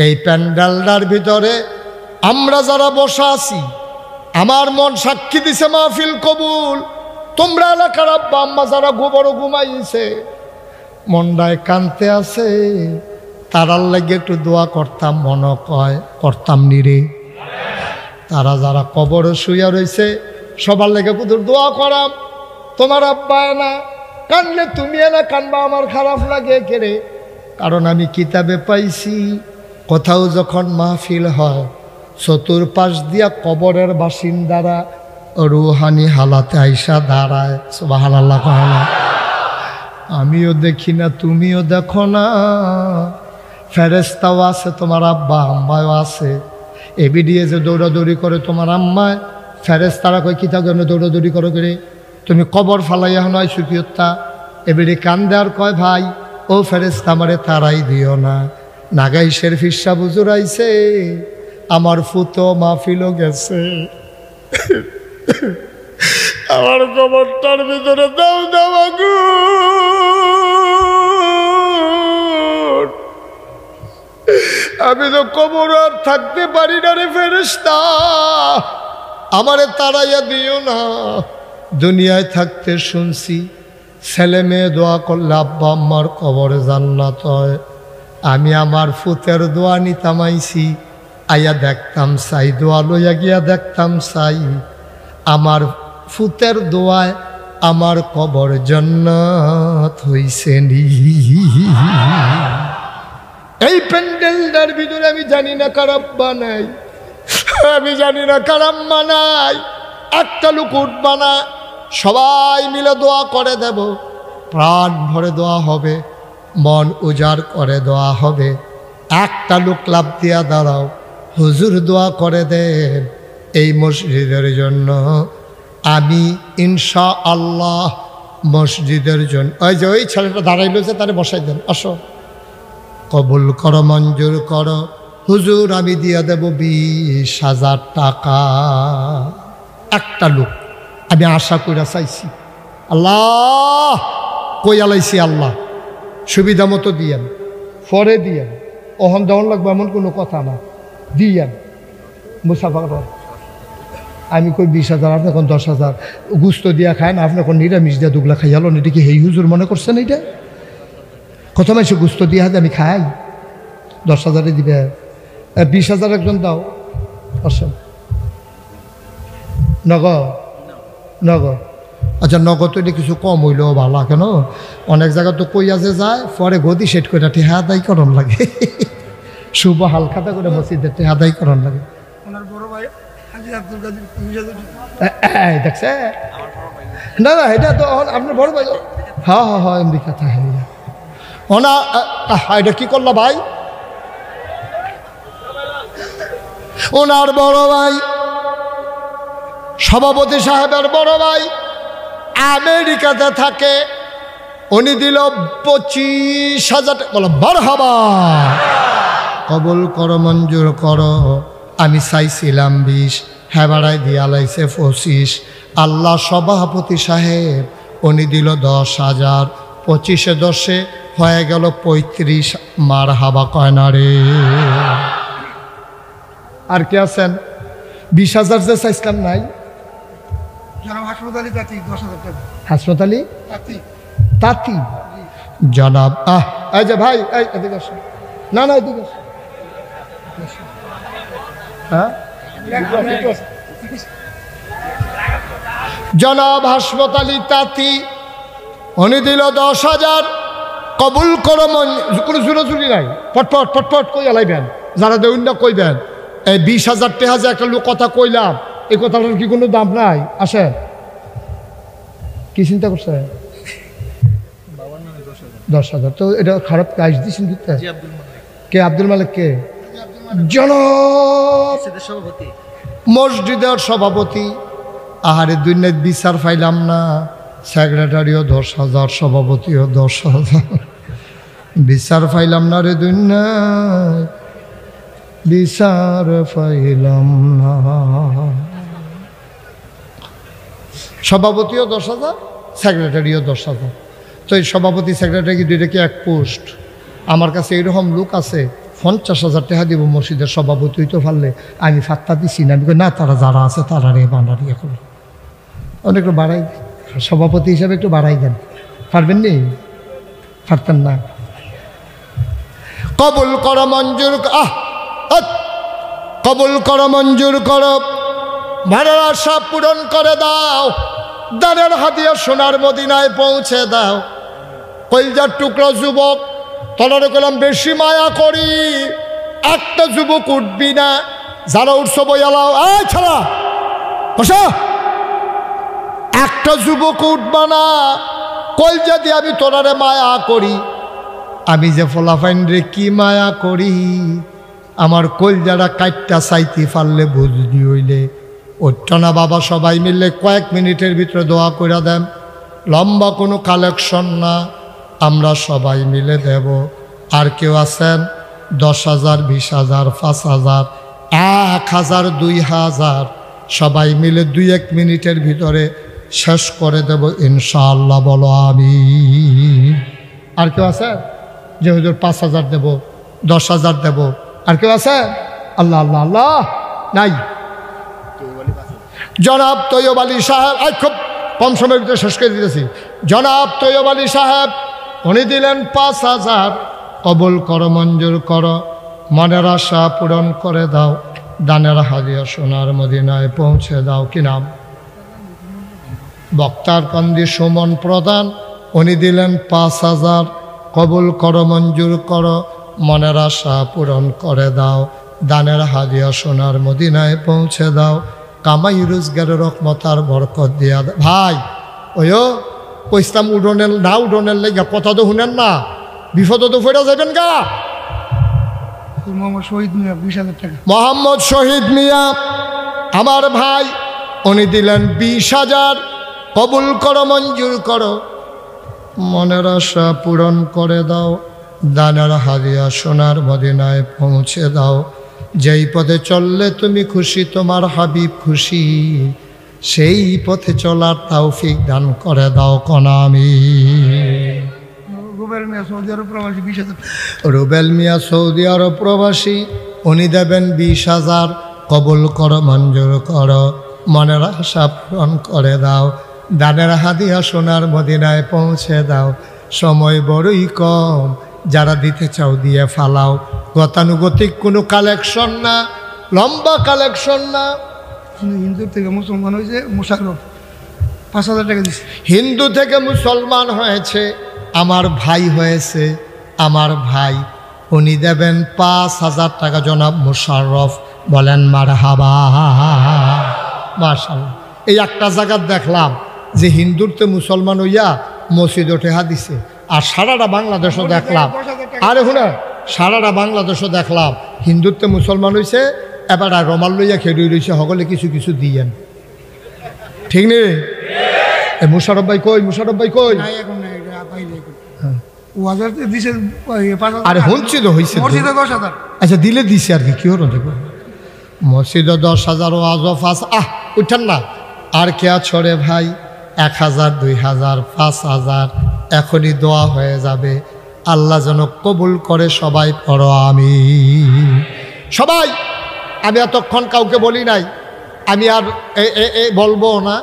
এই প্যান্ডেলটার ভিতরে আমরা যারা বসা আছি, আমার মন সাক্ষী দিছে মাহফিল কবুল। তোমরা এলাকার আব্বা আম্মা যারা গোবরও ঘুমাইছে, মনটায় কানতে আছে, তারার লাগে একটু দোয়া করতাম, মনে কয় করতাম নিরে। তারা যারা কবরে শুইয়া রয়েছে সবার লেগে কুদুর দোয়া করাম। তোমার আব্বা না কানলে তুমি না কানবা, আমার খারাপ লাগে কেড়ে। কারণ আমি কিতাবে পাইছি, কোথাও যখন মাহফিল হয় চতুর্পাশ দিয়া কবরের বাসিন্দারা রুহানি হালাতে আইসা দাঁড়ায়। সুবহানাল্লাহ কয় না? আমিও দেখি না, তুমিও দেখো না, ফেরেশতাও আছে, তোমার আব্বা আম্মাও আছে। এবিডিএ যে দৌড়াদৌড়ি করে তোমার আম্মায়, ফেরেশতারা কই কিতা জন্য দৌড়াদৌড়ি করো করে? তুমি কবর ফালাইয়া নয় সুকিয়তা। এবিডি কান দেওয়ার কয় ভাই ও ফেরেশতা আমারে তারাই দিও না, নাগাইশের ফিসা বুজুর আইছে, আমার ফুতো মাহফিলও গেছে, আমার কবরটার ভিতরে দাও দাও আগুন। আমি তো কবর আর থাকতে পারি না রে ফেরেশতা, আমারে তাড়াইয়া দিও না। দুনিয়ায় থাকতে শুনছি ছেলে মেয়ে দোয়া করলে আব্বা আম্মার কবরে জান্নাত হয়। আমি আমার ফুতের দোয়া নিতাম আইছি, আইয়া দেখতাম চাই, দোয়া লইয়া গিয়া দেখতাম চাই, আমার ফুতের দোয়ায় আমার কবর জান্নাত হইছে নি। এই প্যান্ডেলটার ভিতরে আমি জানি না কার আব্বা নাই, আমি জানি না কার আম্মা নাই, একটা লোক উঠবা না, সবাই মিলে দোয়া করে দেব, প্রাণ ভরে দোয়া হবে, মন উজাড় করে দোয়া হবে। একটা লোক লাভ দিয়া দাঁড়াও, হুজুর দোয়া করে দেন এই মসজিদের জন্য। আমি ইনশাআল্লাহ মসজিদের জন্য, ওই যে ওই ছেলেটা দাঁড়াইলো যে তারে বসাই দেন, আসো, কবুল করো, মঞ্জুর করো হুজুর, আমি দিয়া দেব 20,000 টাকা। একটা লোক আমি আশা করে চাইছি, আল্লাহ কই আলাইছি, আল্লাহ সুবিধা মতো দিয়েন, পরে দিয়েন, অহন দেওয়ান লাগবে এমন কোনো কথা না, দিয়েন মুসাফা। আমি কই 20,000, আপনি এখন 10,000 গুস্ত দিয়া খায় না, আপনি এখন নিরামিষ দিয়া দুগলা খাইয়ালো, এটা কি হেই হুজুর মনে করছেন? এইটা কত মাসে গুস্ত দিয়া হাতে আমি খাই, 10,000 দিবে, 20,000 একজন দাও, আসেন নগদ। আচ্ছা নগদ তো এটা কিছু কম হইলেও ভালো, কেন অনেক জায়গা তো কইয়া যে যায় পরে গদি সেট করে ঠেহা আদায় করণ লাগে, শুভ হালখাতা করে মসজিদের ঠেহা আদায় করণ লাগে। দেখছে না না, এটা তো আপনার বড় ভাই, হ্যাঁ হ্যাঁ হ্যাঁ এমনি কথা। এটা কি করলো ভাই? ওনার বড় ভাই, সভাপতি সাহেবের বড় ভাই আমেরিকাতে থাকে, উনি দিল 25,000 টাকা। বলো মারহাবা, কবুল করো, মঞ্জুর করো। আমি চাইছিলাম 20, হ্যাঁ বাড়াই দিয়া লাইছে 25। আল্লাহ সভাপতি সাহেব উনি দিল 10,000, 25-এ 10-এ হয়ে গেল 35। মারহাবা কয় না রে? আর কে আছেন? 20,000 যে চাইছিলাম নাই? হাসপাতালি তাঁতি জনাব। এই যে ভাই, এদিকে আসো। না না, এদিকে আসো। হ্যাঁ, জনাব হাসপাতালি তাঁতি উনি দিল 10,000। কবুল করো, কোনো চুরি নাই। পটপট পটপট কই আলাইবেন, যারা দেউন না কইবেন। এই 20,000 টাকা যে একটা লোক কথা কইলাম, এই কথাটার কি কোনো দাম নাই? আসে, কি চিন্তা করছে? 10,000 তো এটা খারাপ কাজ দিয়েছেন। কে আব্দুল মালিক? কে? জনাব মসজিদের সভাপতি। আহারে দুনিয়ার বিচার পাইলাম না। সেক্রেটারিও 10,000, সভাপতিও 10,000। বিচার পাইলাম না রে দুনিয়ায়, বিচার পাইলাম না। সভাপতিও 10,000, সেক্রেটারিও 10,000। তো এই সভাপতি সেক্রেটারি দুইটা কি এক পোস্ট? আমার কাছে এইরকম লোক আছে, 50,000 টাকা দিব মসজিদের সভাপতি তো পারলে। আমি ফাত্তা দিছি না, আমি না, তারা যারা আছে তারা রে বানারি এখন অনেক বাড়াই, সভাপতি হিসাবে একটু বাড়াই দেন। পারবেন নি? পারতেন না। কবুল করো, মঞ্জুর, কবুল করো, মঞ্জুর করো। ভাড়ার আশা পূরণ করে দাও। দানের হাদিয়া সোনার মদিনায় পৌঁছে দাও। কলজার টুকরা যুবক, তলারে কলাম বেশি মায়া করি, একটা যুবক উঠবি না। যারা উঠছো বইয়ালাও, এই ছাড়া বসা, একটা যুবক উঠবা না। কলজা দিয়ে আমি তোরারে মায়া করি। আমি যে ফলাফাইন রে কি মায়া করি, আমার কলজারা কাটটা চাইতে পারলে বুঝলি হইলে ওঠনা বাবা। সবাই মিললে কয়েক মিনিটের ভিতরে দোয়া করে দেন। লম্বা কোনো কালেকশন না, আমরা সবাই মিলে দেব। আর কেউ আছেন? 10,000, 20,000, 5,000, 1,000, 2,000 সবাই মিলে 2-1 মিনিটের ভিতরে শেষ করে দেব ইনশাআল্লাহ। বলো আমি। আর কেউ আছে যে হুজুর 5,000 দেব, 10,000 দেব? আর কেউ আছে? আল্লাহ আল্লাহ আল্লাহ, নাই। জনাব তৈয়ব আলী সাহেব, খুব কম সময়ের ভিতরে শেষ করে দিতেছি। জনাব তৈয়ব আলী সাহেব উনি দিলেন 5,000। কবুল করো, মঞ্জুর করো। মনের আশা পূরণ করে দাও। দানের হাদিয়া সোনার মদিনায় পৌঁছে দাও। কি নাম? বক্তার কান্দি সুমন প্রধান, উনি দিলেন 5,000। কবুল করো, মঞ্জুর করো। মনের আশা পূরণ করে দাও। দানের হাদিয়া সোনার মদিনায় পৌঁছে দাও। কামাই রোজগারের রহমতার বরকত দিয়া। ভাই ওইও কইস্তাম উডনের না, উডনের লেগে কথা তো শুনেন না, বিপদ তো ফেরা যাবেন গা। মোহাম্মদ শহীদ মিয়া 20,000 টাকা। মোহাম্মদ শহীদ মিয়া আমার ভাই, উনি দিলেন 20,000। কবুল করো, মঞ্জুর করো। মনের আশা পূরণ করে দাও। দানের হাদিয়া সোনার মদিনায় পৌঁছে দাও। যেই পথে চললে তুমি খুশি, তোমার হাবিব খুশি, সেই পথে চলার তৌফিক দান করে দাও কনামি। রুবেল মিয়া সৌদি আরব প্রবাসী 20,000। রুবেল মিয়া সৌদি আরব প্রবাসী, উনি দেবেন 20,000। কবুল করো, মঞ্জুর করো। মনের আশা পূরণ করে দাও। দানের হাদিয়া সোনার মদিনায় পৌঁছে দাও। সময় বড়ই কম, যারা দিতে চাও দিয়ে ফালাও। গতানুগতিক কোনো কালেকশন না, লম্বা কালেকশন না। হিন্দু থেকে মুসলমান হয়েছে মুশারফ, 5,000 টাকা দিচ্ছে। হিন্দু থেকে মুসলমান হয়েছে, আমার ভাই হয়েছে, আমার ভাই, উনি দেবেন 5,000 টাকা। জনাব মুশারফ, বলেন মারহাবা। মাশাআল্লাহ। এই একটা জায়গা দেখলাম যে হিন্দুরতে মুসলমান হইয়া মসজিদ ওঠে দিছে, আর সারাটা বাংলাদেশও দেখলাম, আরে হুনা সারাটা বাংলাদেশও দেখলাম হিন্দুত্বে মুসলমান হয়েছে, এবার আর রমাল লইয়া খেয়ে রয়েছে, সকলে কিছু কিছু দিয়েন, ঠিক নেই? মুশারফ ভাই কই, মুশারফ ভাই কই? আরে শুনছি তো হয়েছে, আচ্ছা দিলে দিছে আর কি, কি হলো দেখো মসজিদে 10,000 ওয়াজ ফাঁস, উঠেন না আর কে ছড়ে ভাই, 1,000 2,000 5,000 এখনই দোয়া হয়ে যাবে, আল্লাহ যেন কবুল করে, সবাই পড়ো আমি সবাই। আমি এতক্ষণ কাউকে বলি নাই, আমি আর বলবো না,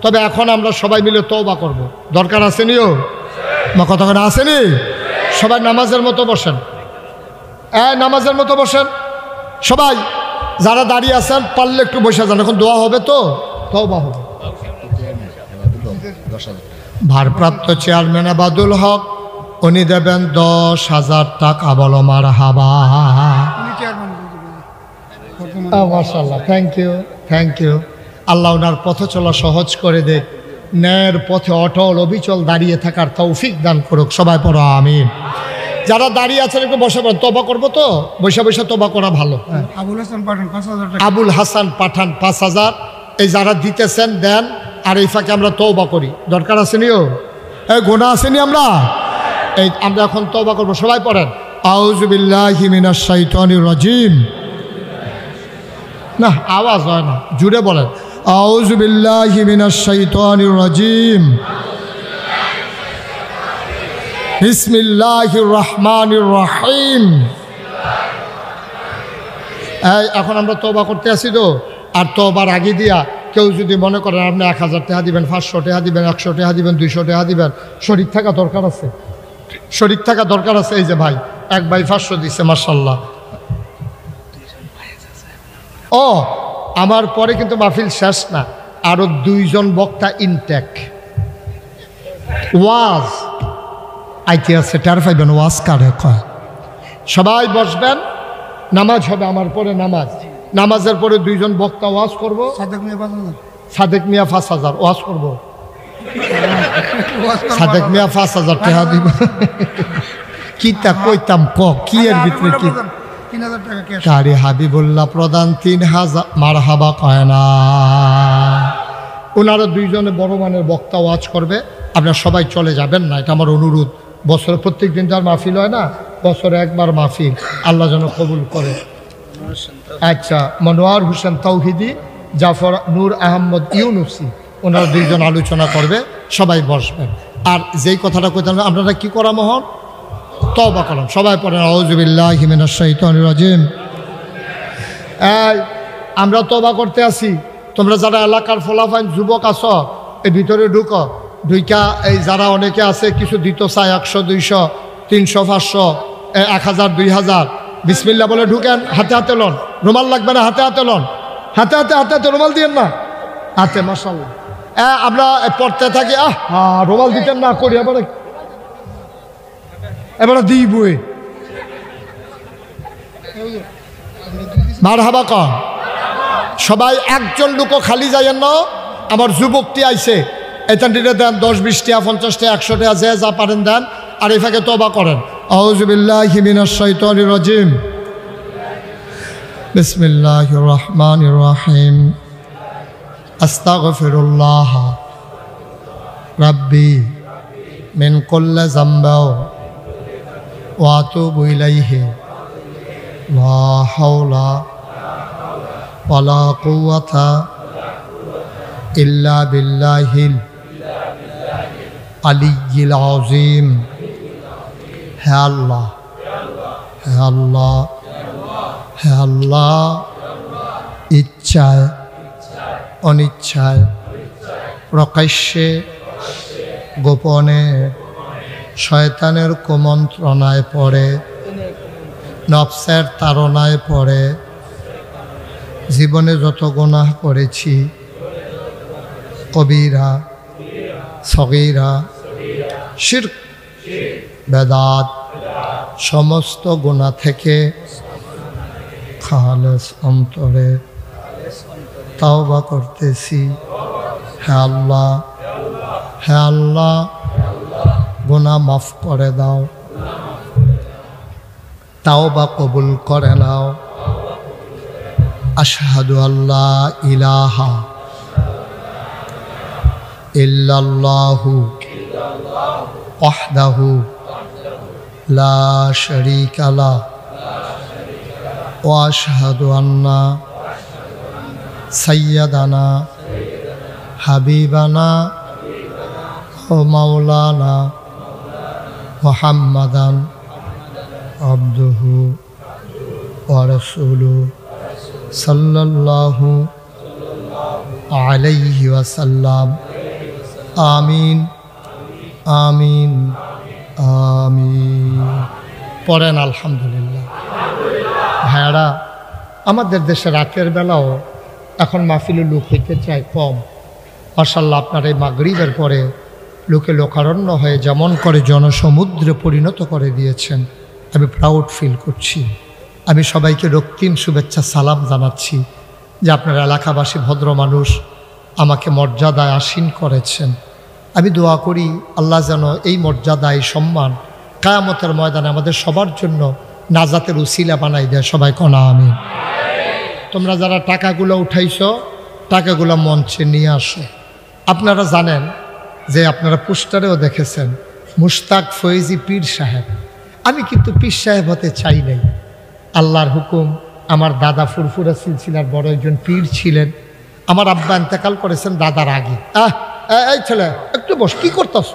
তবে এখন আমরা সবাই মিলে তওবা করব, দরকার আসেনিও মা, কতক্ষণ আসেনি? সবাই নামাজের মতো বসেন, নামাজের মতো বসেন সবাই, যারা দাঁড়িয়ে আছেন পারলে একটু বসে যান, এখন দোয়া হবে তো, তওবা হবে। ভারপ্রাপ্ত চেয়ারম্যান আবাদুল হক উনি দেবেন 10,000 টাকা, বলো মারহাবা। মাশাআল্লাহ, থ্যাংক ইউ, থ্যাংক ইউ। আল্লাহ ওনার পথ চলা সহজ করে দেখ, ন্যায়ের পথে অটল অবিচল দাঁড়িয়ে থাকার তৌফিক দান করুক, সবাই পড়ো আমিন। যারা দাঁড়িয়ে আছেন একটু বসে পড়েন, তওবা করবো তো, বসে বসে তওবা করা ভালো। আবুল হাসান পাঠান 5,000 টাকা, আবুল হাসান পাঠান 5,000, এই যারা দিতেছেন দেন, আর এই ফাঁকে আমরা তওবা করি, দরকার আসেনিও, এই গুনাহ আসেনি আমরা, এই আমরা এখন তওবা করবো, সবাই পড়েন আউযু বিল্লাহি মিনাশ শাইতানির রাজিম। না আওয়াজ হয় না, জুড়ে বলেন আউযু বিল্লাহি মিনাশ শাইতানির রাজিম, বিসমিল্লাহির রহমানির রহিম। এই এখন আমরা তওবা করতে আসি তো, আর তওবার আগে দিয়া কেউ যদি মনে করেন আপনি 1,000 টাকা দিবেন, 500 টাকা দিবেন, 100 টাকা দিবেন, 200 টাকা দিবেন, শরীক থাকা দরকার আছে, শরীক থাকা দরকার আছে। এই যে ভাই, এক ভাই 500 দিচ্ছে, মাশাআল্লাহ। ও আমার পরে কিন্তু মাহফিল শেষ না, আরো 2 জন বক্তা ইনটেক ওয়াজ আইতে আছে, টের পাইবেন ওয়াজ কারে কয়। সবাই বসবেন, নামাজ হবে আমার পরে, নামাজের পরে 2 জন বক্তা ওয়াজ করবো, সাদেক মিয়া 5,000 ওয়াজ করবো, সাদেক মিয়া 5,000 টাকা দিব, কিতা কইতাম ক কি এর ভিতরে কি, 3,000 টাকা ক্যাশ, কারি হাবিবুল্লাহ প্রধান 3,000, মারহাবা কয় না। ওনারা 2 জনে বড় মানের বক্তা ওয়াজ করবে, আপনারা সবাই চলে যাবেন না, এটা আমার অনুরোধ। বছরে প্রত্যেক দিন তার মাহফিল হয় না, বছরে একবার মাহফিল, আল্লাহ যেন কবুল করে। আচ্ছা, মনোয়ার হোসেন তাওহিদি, জাফর নূর আহমদ ইউনুসি, ওনারা 2 জন আলোচনা করবে, সবাই বসবেন। আর যেই কথাটা কইতাম, আপনারা কি করা মোহন, তওবা করলাম, সবাই পড়েন আউযু বিল্লাহি মিনাশ শাইতানির রাজিম। এই আমরা তওবা করতে আসি, তোমরা যারা এলাকার ফলাফাইন যুবক আছো, এই ভিতরে ঢুকো, ঢুইকা এই যারা অনেকে আছে কিছু দিত চায়, 100 200 300 500 1000 2000, বিসমিল্লাহ বলে ঢুকেন, হাতে হাতে লন, রুমাল লাগবে না, হাতে হাতে লন, হাতে হাতে হাতে হাতে রুমাল দিয়েন না, হাতে, মাশাআল্লাহ। আমরা পড়তে থাকি, রুমাল দিতেন না করি, এবারে দিবই, মারহাবা কর সবাই। একজন লোকও খালি যাইয়েন না, আমার যুবকটি আইছে, এতানটিতে দেন 10 20 টাকা 50 টাকা 100 টাকা, যে যা পারেন দেন, আর এই ফাঁকে তওবা করেন আউযু বিল্লাহি মিনাশ শাইতানির রাজিম, বিসমিল্লাহির রহমানির রহিম, আস্তাগফিরুল্লাহ রাব্বি মিন কুল্লি যামবিন ওয়া আতুবু ইলাইহি, লা হাওলা ওয়ালা কুওয়াতা ইল্লা বিল্লাহিল আলিয়্যিল আযীম। হে আল্লাহ, হে আল্লাহ, হে আল্লাহ, ইচ্ছায় অনিচ্ছায়, প্রকাশ্যে গোপনে, শয়তানের কুমন্ত্রণায় পড়ে, নফসের তাড়নায় পড়ে জীবনে যত গুনাহ করেছি, কবিরা সগীরা শিরক বেদাত, সমস্ত গুনাহ থেকে খালেস অন্তরে তাওবা করতেছি। হে আল্লাহ, হে আল্লাহ, গুনাহ মাফ করে দাও, তাওবা কবুল করে নাও। আশহাদু আল্লা ইলাহা ইল্লাল্লাহু ওয়াহদাহু লা শারীকা লাহু ওয়া আশহাদু আন্না সাইয়্যিদানা হাবিবানা ও মাওলানা মুহাম্মাদান আবদুহু ওয়া রাসূলুহু সাল্লাল্লাহু আলাইহি ওয়াসাল্লাম। আমিন আমিন আমিন। পড়েন আলহামদুলিল্লাহ। ভাইয়ারা, আমাদের দেশে রাতের বেলাও এখন মাহফিলে লোক হইতে চায় কম। মাশাআল্লাহ, আপনার এই মাগরিবের পরে লোকে লোকারণ্য হয়ে যেমন করে জনসমুদ্রে পরিণত করে দিয়েছেন, আমি প্রাউড ফিল করছি। আমি সবাইকে রক্তিম শুভেচ্ছা সালাম জানাচ্ছি যে আপনার এলাকাবাসী ভদ্র মানুষ আমাকে মর্যাদায় আসীন করেছেন। আমি দোয়া করি আল্লাহ যেন এই মর্যাদা, এই সম্মান কিয়ামতের ময়দানে আমাদের সবার জন্য নাজাতের উসিলা বানাই দেয়। সবাই কনা আমি। তোমরা যারা টাকাগুলো উঠাইছো, টাকাগুলো মঞ্চে নিয়ে আসো। আপনারা জানেন যে আপনারা পোস্টারেও দেখেছেন মুশতাক ফয়েজি পীর সাহেব। আমি কিন্তু পীর সাহেব হতে চাই নাই। আল্লাহর হুকুম, আমার দাদা ফুরফুরা সিলসিলার বড় একজন পীর ছিলেন। আমার আব্বা ইন্তেকাল করেছেন দাদার আগে। এই ছেলে একটু বস, কি করতেছ?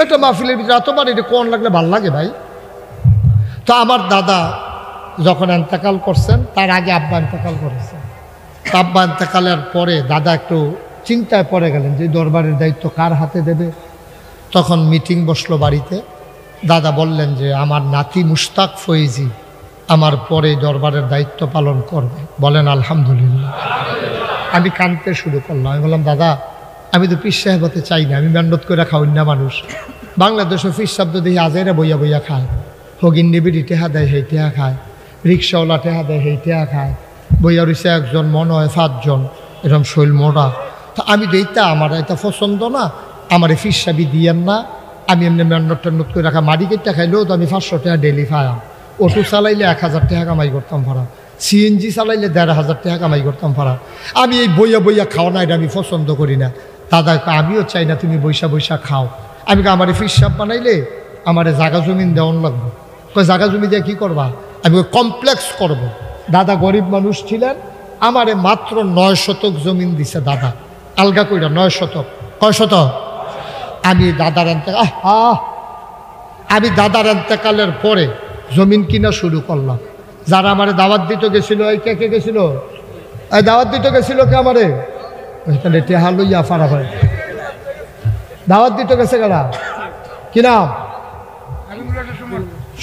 একটা মাহফিলের ভিতরে এতবার এটা কোন লাগলে ভাল লাগে ভাই? তো আমার দাদা যখন ইন্তেকাল করছেন, তার আগে আব্বা ইন্তেকাল করেছেন। তো আব্বা ইন্তেকালের পরে দাদা একটু চিন্তায় পড়ে গেলেন যে দরবারের দায়িত্ব কার হাতে দেবে। তখন মিটিং বসলো বাড়িতে। দাদা বললেন যে আমার নাতি মুশতাক ফয়েজি আমার পরে দরবারের দায়িত্ব পালন করবে। বলেন আলহামদুলিল্লাহ। আমি কাঁদতে শুরু করলাম। আমি বললাম, দাদা আমি তো পীর সাহেব হতে চাই না, আমি মেহনত করে খাওয়াই না মানুষ। বাংলাদেশে পীর শব্দ দেখি আজাইরা বইয়া বইয়া খায়। হগিন নিবিড়ি টেহা দেয়, সেই টেহা খায়। রিক্সাওয়ালা টেহা দেয়, সেই টেহা খায়। বইয়া রয়েছে একজন, মনে হয় 7 জন, এরকম শৈল মোড়া। তা আমি দেখতে আমার এটা পছন্দ না, আমার এই পীর সাহেবই দিয়েন না। আমি এমনি মেহনত টেহনত করে রাখা, মারি কেটে খাইলেও তো আমি 500 টাকা ডেলি খাইলাম। অটো চালাইলে 1000 টাকা কামাই করতাম ভাড়া, সিএনজি চালাইলে 1500 টাকা কামাই করতাম ভাড়া। আমি এই বইয়া বইয়া খাও না, এটা আমি পছন্দ করি না। দাদা আমিও চাই না তুমি বৈশা বৈশা খাও। আমি আমার পীর সাহেব বানাইলে আমার জাগা জমিন দেওয়ান লাগবে। জাগা জমি দিয়ে কী করবা? আমি কমপ্লেক্স করব। দাদা গরিব মানুষ ছিলেন, আমারে মাত্র 9 শতক জমিন দিছে দাদা, আলগা কইরা 9 শতক। কয় শতক? আমি দাদার আমি দাদার এন্তেকালের পরে জমিন কিনা শুরু করলাম। যারা আমারে দাওয়াত দিতে গেছিল, এই কে কে গেছিল? এই দাওয়াত দিতে গেছিল কে আমারে? ওইখানে টেহা লইয়া ফারা ভাই দাওয়াত দিতে গেছে কারা? কি নাম?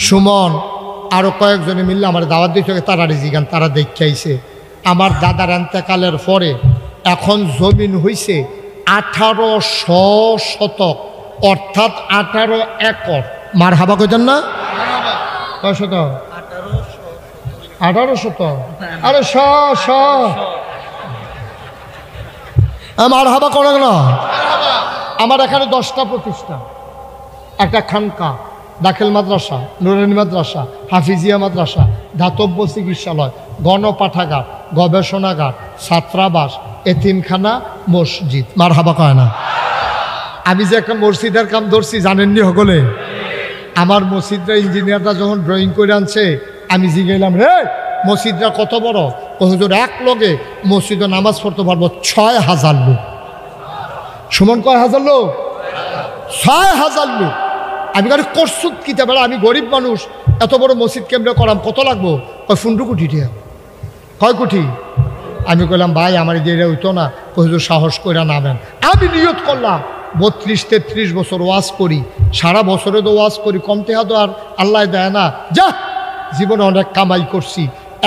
সুমন। আরো কয়েকজনে মিললে আমার দাওয়াত দিতে গেছে। তারা রিজিগান, তারা দেখে আইছে। আমার দাদার এন্তেকালের পরে এখন জমিন হইছে 1800 শতক, অর্থাৎ 18 একর। মার হাবা কইতেন না? কয় শতক? 18 শতক। আরে আমার হাবা করে না। আমার এখানে 10টা প্রতিষ্ঠান, একটা খানকা, দাখিল মাদ্রাসা, নুরানি মাদ্রাসা, হাফিজিয়া মাদ্রাসা, ধাতব্য চিকিৎসালয়, গণপাঠাগার, গবেষণাগার, ছাত্রাবাস, এতিমখানা, মসজিদ। মার হাবা কয় না? আমি যে একটা মসজিদের কাম ধরছি জানেননি সকলে? আমার মসজিদরা ইঞ্জিনিয়াররা যখন ড্রয়িং করে আনছে, আমি জিগাইলাম, রে মসজিদরা কত বড়? ও হুজুর এক লগে মসজিদে নামাজ পড়তে পারবো 6000 লোক। সুমন, কয় হাজার লোক? 6000 লোক। আমি গাড়ি করছুত কিতা বেড়া, আমি গরিব মানুষ, এত বড় মসজিদ কেমনে করাম? কত লাগবো? ওই 15 কোটি টাকা। কয় কোটি? আমি কইলাম, ভাই আমার দিয়ে হইতো না। হুজুর সাহস করে নামেন। আমি নিয়ত করলাম 32-33 বছর ওয়াজ করি, সারা বছরে তো ওয়াজ করি, কমতে হাতো আর আল্লাহ দেয় না। যা জীবনে অনেক কামাই করছি,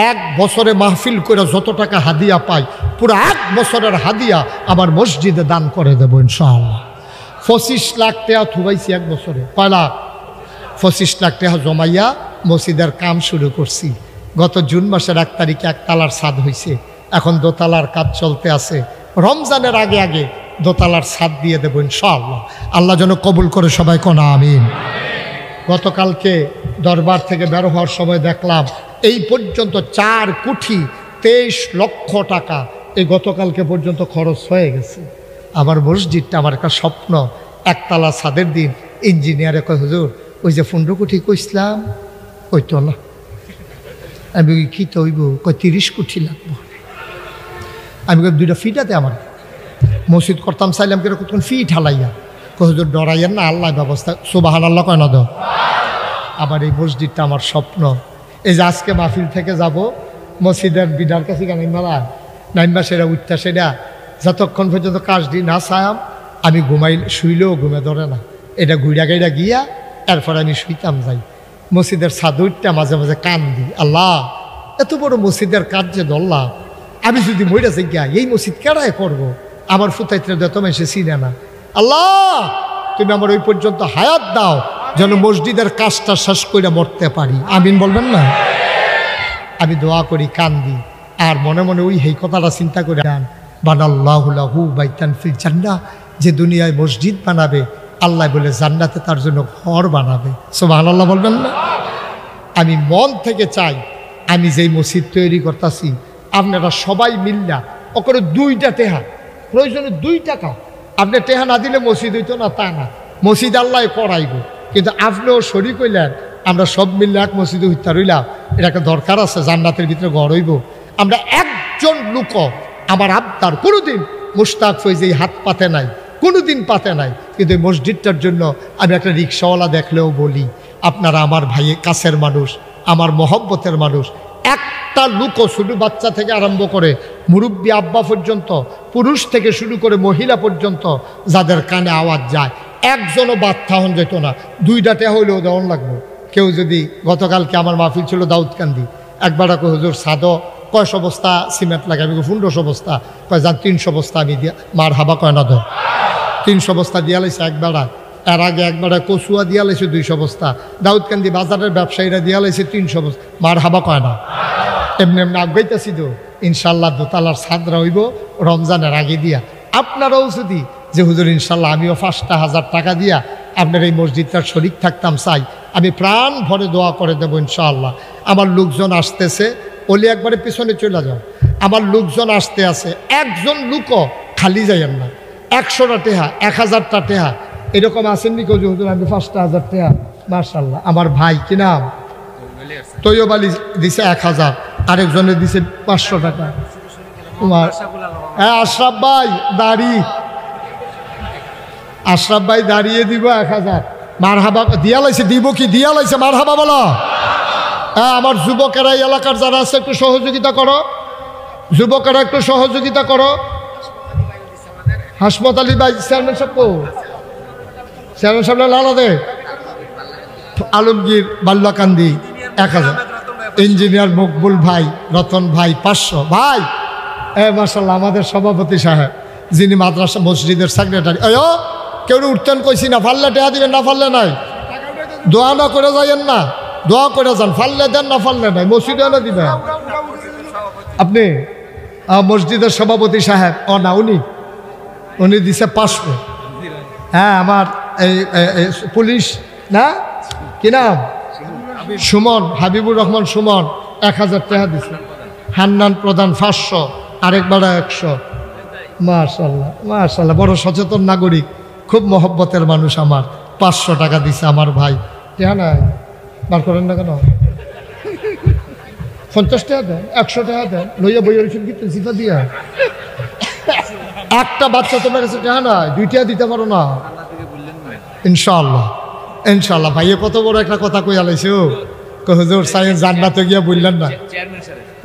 1 বছরে মাহফিল করে যত টাকা হাদিয়া পাই, পুরো 1 বছরের হাদিয়া আমার মসজিদে দান করে দেবো ইনশাআল্লাহ। 25 লাখ টাকা থুবাইছি 1 বছরে। কয় লাখ? 25 লাখ টাকা জমাইয়া মসজিদের কাম শুরু করছি। গত জুন মাসের 1 তারিখে 1 তালার ছাদ হয়েছে, এখন 2 তালার কাজ চলতে আছে। রমজানের আগে আগে দোতলার ছাদ দিয়ে দেবো ইনশাআল্লাহ। আল্লাহ যেন কবুল করে, সবাই কোনা আমিন। গতকালকে দরবার থেকে বের হওয়ার সময় দেখলাম এই পর্যন্ত 4 কোটি 23 লক্ষ টাকা এই গতকালকে পর্যন্ত খরচ হয়ে গেছে। আমার মসজিদটা আমার একটা স্বপ্ন, একতলা ছাদের দিন ইঞ্জিনিয়ারে কয়, হুজুর ওই যে 15 কোটি কইসলাম ওই তো না। আমি কি তো হইব? কয় 30 কোটি লাগবো। আমি কই 2টা ফিটাতে আমার মসজিদ করতাম চাইলাম কিরকম ফি ঠালাইয়া। কয় হুজুর ডরাইয়েন না, আল্লাহ ব্যবস্থা। সুবহানাল্লাহ কয় না দাও। আবার এই মসজিদটা আমার স্বপ্ন। এই যে আজকে মাহফিল থেকে যাব মসজিদের বিডার কাছে নাইমবা সেটা উঠতা, সেটা যতক্ষণ পর্যন্ত কাজ দিই না চায়াম আমি শুইলেও ঘুমে ধরে না। এটা ঘুরা গাইরা গিয়া এরপর আমি শুইতাম যাই। মসজিদের ছাদ উঠতে মাঝে মাঝে কান দিই, আল্লাহ এত বড় মসজিদের কাজ যে ধরলাম, আমি যদি মরে যাই গিয়া এই মসজিদ কেড়ায় করবো? আমার ফুতাইতে যত মেসে চিনে না। আল্লাহ তুমি আমার ওই পর্যন্ত হায়াত দাও যেন মসজিদের কাজটা শেষ করে মরতে পারি। আমিন বলবেন না? আমি দোয়া করি, কান্দি, আর মনে মনে ওই এই কথাটা চিন্তা করে বানাল্লাহু লাহু বাইতান ফিল জান্নাহ, যে দুনিয়ায় মসজিদ বানাবে আল্লাহ বলে জান্নাতে তার জন্য ঘর বানাবে। সুবহানাল্লাহ বলবেন না? আমি মন থেকে চাই আমি যেই মসজিদ তৈরি করতেছি আপনারা সবাই মিল্লা ওকে 2টা টেহা, প্রয়োজনে 2 টাকা। আপনি টেহা না দিলে মসজিদ হইতো না তা না, মসজিদ আল্লাহ করাইব, কিন্তু আপনিও শরীক হইলেন, আমরা সব মিললে এক মসজিদে হইতে রইলাম। এটাকে দরকার আছে, জান্নাতের ভিতরে ঘর হইব। আমরা একজন লোক আমার আবদার কোনোদিন মুশতাক ফৈজি হাত পাতে নাই, কোনোদিন পাতে নাই, কিন্তু এই মসজিদটার জন্য আমি একটা রিক্সাওয়ালা দেখলেও বলি আপনারা আমার ভাইয়ের কাছের মানুষ, আমার মহব্বতের মানুষ। একটা লোকও, শুধু বাচ্চা থেকে আরম্ভ করে মুরব্বী আব্বা পর্যন্ত, পুরুষ থেকে শুরু করে মহিলা পর্যন্ত যাদের কানে আওয়াজ যায়, একজনও বাদ থাহন যেত না। 2টা টেহা হইলেও দেওয়ান লাগবো। কেউ যদি, গতকালকে আমার মাহফিল ছিল দাউদকান্দি, একবার হুজুর সাদো কয়শো বস্তা সিমেন্ট লাগে? আমি 1500 বস্তা। কয় যান 300 বস্তা আমি দিয়া। মার হাবা কয় না দো, 300 বস্তা দিয়া লাইছে একবেড়া। এর আগে একবারে কচুয়া দিয়া লাইছে 200 বস্তা। দাউদকান্দি বাজারের ব্যবসায়ীরা দিয়া লাইছে 300 বস্তা। মার হাবা কয় না? এমনি এমনি আগাইতেছি তো ইনশাল্লাহ দোতলার ছাদরা হইব রমজানের আগে দিয়া। আপনারাও যদি যে হুজুর ইনশাল্লাহ আমিও 5,000 টাকা দিয়া আপনার এই মসজিদটার শরিক থাকতাম চাই, আমি প্রাণ ভরে দোয়া করে দেবো ইনশাআল্লাহ। আমার লোকজন আসতেছে, ওলি একবারে পিছনে চলে যাও। আমার লোকজন আসতে আছে, একজন লোকও খালি যাইয়েন না। 100টা টেহা, 1000টা টেহা এরকম আসেননি কেউ? হুজুর আমি 5,000 টেহা। মাশাআল্লাহ। আমার ভাই কি নাম? তৈয়ব আলী দিছে 1000, আরেকজনে দিছে 500 টাকা। তোমার হ্যাঁ আশরাফ ভাই দাঁড়ি, আশরাফ ভাই দাঁড়িয়ে দিব 1000। মার হাবা দিয়া লাইছে, দিব কি দিয়া লাইছে? মার হাবা বলো। হ্যাঁ আমার যুবকেরা এই এলাকার যারা আছে একটু সহযোগিতা করো, যুবকেরা একটু সহযোগিতা করো। হাসমত আলী ভাই চেয়ারম্যান সাহেব, চেয়ারম্যান সাহেব লালা দে, আলমগীর বাল্লাকান্দি 1000, ইঞ্জিনিয়ার মকবুল ভাই, রতন ভাই 500। ভাই মাশাআল্লাহ আমাদের সভাপতি সাহেব যিনি মাদ্রাসা মসজিদের সেক্রেটারি, কেউ উঠতেন কইছি না, ফাললে টেহা দিবেন, না ফাললে নাই। দোয়া না করে যাইয়েন না, দোয়া করে যান, ফাললে দেন না ফাললে নাই, মসজিদে না দিবেন। আপনি মসজিদের সভাপতি সাহেব না উনি দিছে 500। হ্যাঁ আমার এই পুলিশ না কি নাম, সুমন, হাবিবুর রহমান সুমন 1000 টাকা দিছে। হান্নান প্রধান 500, আরেকবার 100। মাশাআল্লাহ মাশাআল্লাহ, বড় সচেতন নাগরিক, খুব মহব্বতের মানুষ আমার। 500 টাকা দিছে আমার ভাই। টাকা নাই বার করেন না কেন? 50 টাকা দেন, 100 টাকা দেন, লইয়া বইয়ের কিন্তু জিফা দিয়া। একটা বাচ্চা তোমার কাছে টাকা নাই, 2টা দিতে পারো না? ইনশাআল্লাহ ইনশাআল্লাহ। ভাইয়ে কত বড় একটা কথা কই আলাইছে, হুজুর সাইয়েন জান্নাতে গিয়া বললেন না।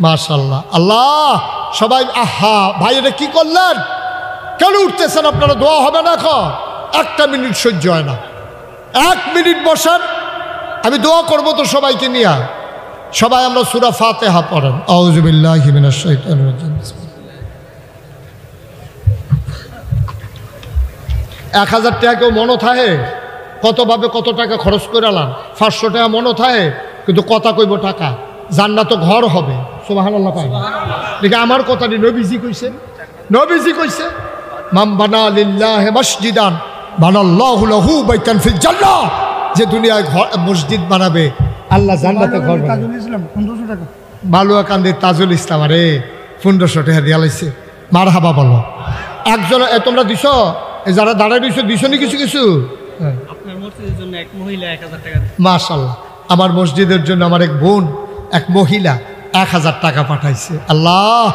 মাশাআল্লাহ। আল্লাহ সবাই আহা ভাই এটা কি করলেন? কেন উঠতেছেন আপনারা? দোয়া হবে না এখন? 1 মিনিট সহ্য হয় না, 1 মিনিট বসেন, আমি দোয়া করবো তো সবাইকে নিয়ে। সবাই আমরা সূরা ফাতিহা পড়েন। আউযু বিল্লাহি মিনাশ শাইতানির রাজিম। 1000 টাকা কেউ মনে থাকে? কতভাবে কত টাকা খরচ করে আলাম। 500 টাকা মনে থাকে, কিন্তু কথা কইব টাকা। জান্নাত ঘর হবে। সুবহানাল্লাহ। দেখে আমার কথাটি নবীজি কইছে, নবীজি কইছে মান বানা লিল্লাহি মসজিদান বানাল্লাহু লাহু বাইতান ফিল জান্নাহ, যে দুনিয়ায় মসজিদ বানাবে আল্লাহ জান্নাতে ঘর বানাবে। তাজুল ইসলাম 1500 টাকা। বালুয়াকান্দির তাজুল ইসলাম, আরে 1500 টাকা দিয়া লাইছে। মারহাবা বলো। একজন তোমরা দিছো, যারা দাঁড়ায় দিছো নি কিছু কিছু? আপনার মসজিদের জন্য এক মহিলা 1000 টাকা। মাশাআল্লাহ, আমার মসজিদের জন্য আমার এক বোন, এক মহিলা 1000 টাকা পাঠাইছে। আল্লাহ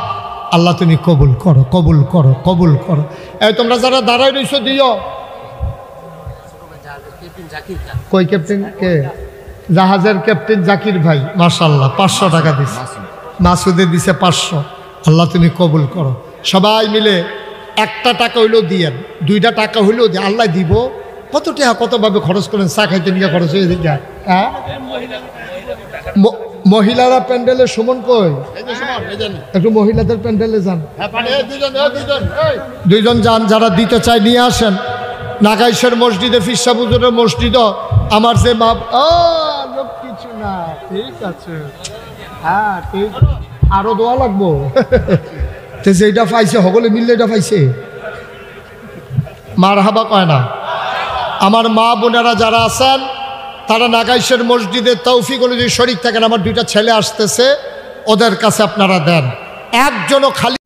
আল্লাহ তুমি কবুল করো, কবুল করো, কবুল করো। এই তোমরা যারা দাঁড়ায় রইছো দিও। কই ক্যাপ্টেন কে? জাহাজের ক্যাপ্টেন জাকির ভাই, মাশাআল্লাহ 500 টাকা দিছে। মাসুদে দিছে 500। আল্লাহ তুমি কবুল করো। সবাই মিলে 1টা টাকা হইলেও দিয়েন, 2টা টাকা হইলেও দিয়ে আল্লাহ দিব। কত টাকা কতভাবে খরচ করেন, চা খাইতে নিয়ে খরচ হয়ে যায়। হ্যাঁ, মহিলারা প্যান্ডেলে সুমন কই? একটু মহিলাদের প্যান্ডেলে যান, 2জন যান, যারা দিতে চায় নিয়ে আসেন। নাগাইশের মসজিদে, ফিরসাহ হুজুরের মসজিদ, আমার যে মা লোক কিছু না, ঠিক আছে, হ্যাঁ ঠিক, আরো দোয়া লাগবো। যেটা পাইছে সকলে মিললে এটা পাইছে, মারহাবা কয় না? আমার মা বোনেরা যারা আছেন তারা নাগাইশের মসজিদে তৌফিক অনুযায়ী শরীক থাকেন। আমার 2টা ছেলে আসতেছে, ওদের কাছে আপনারা দেন। একজনও খালি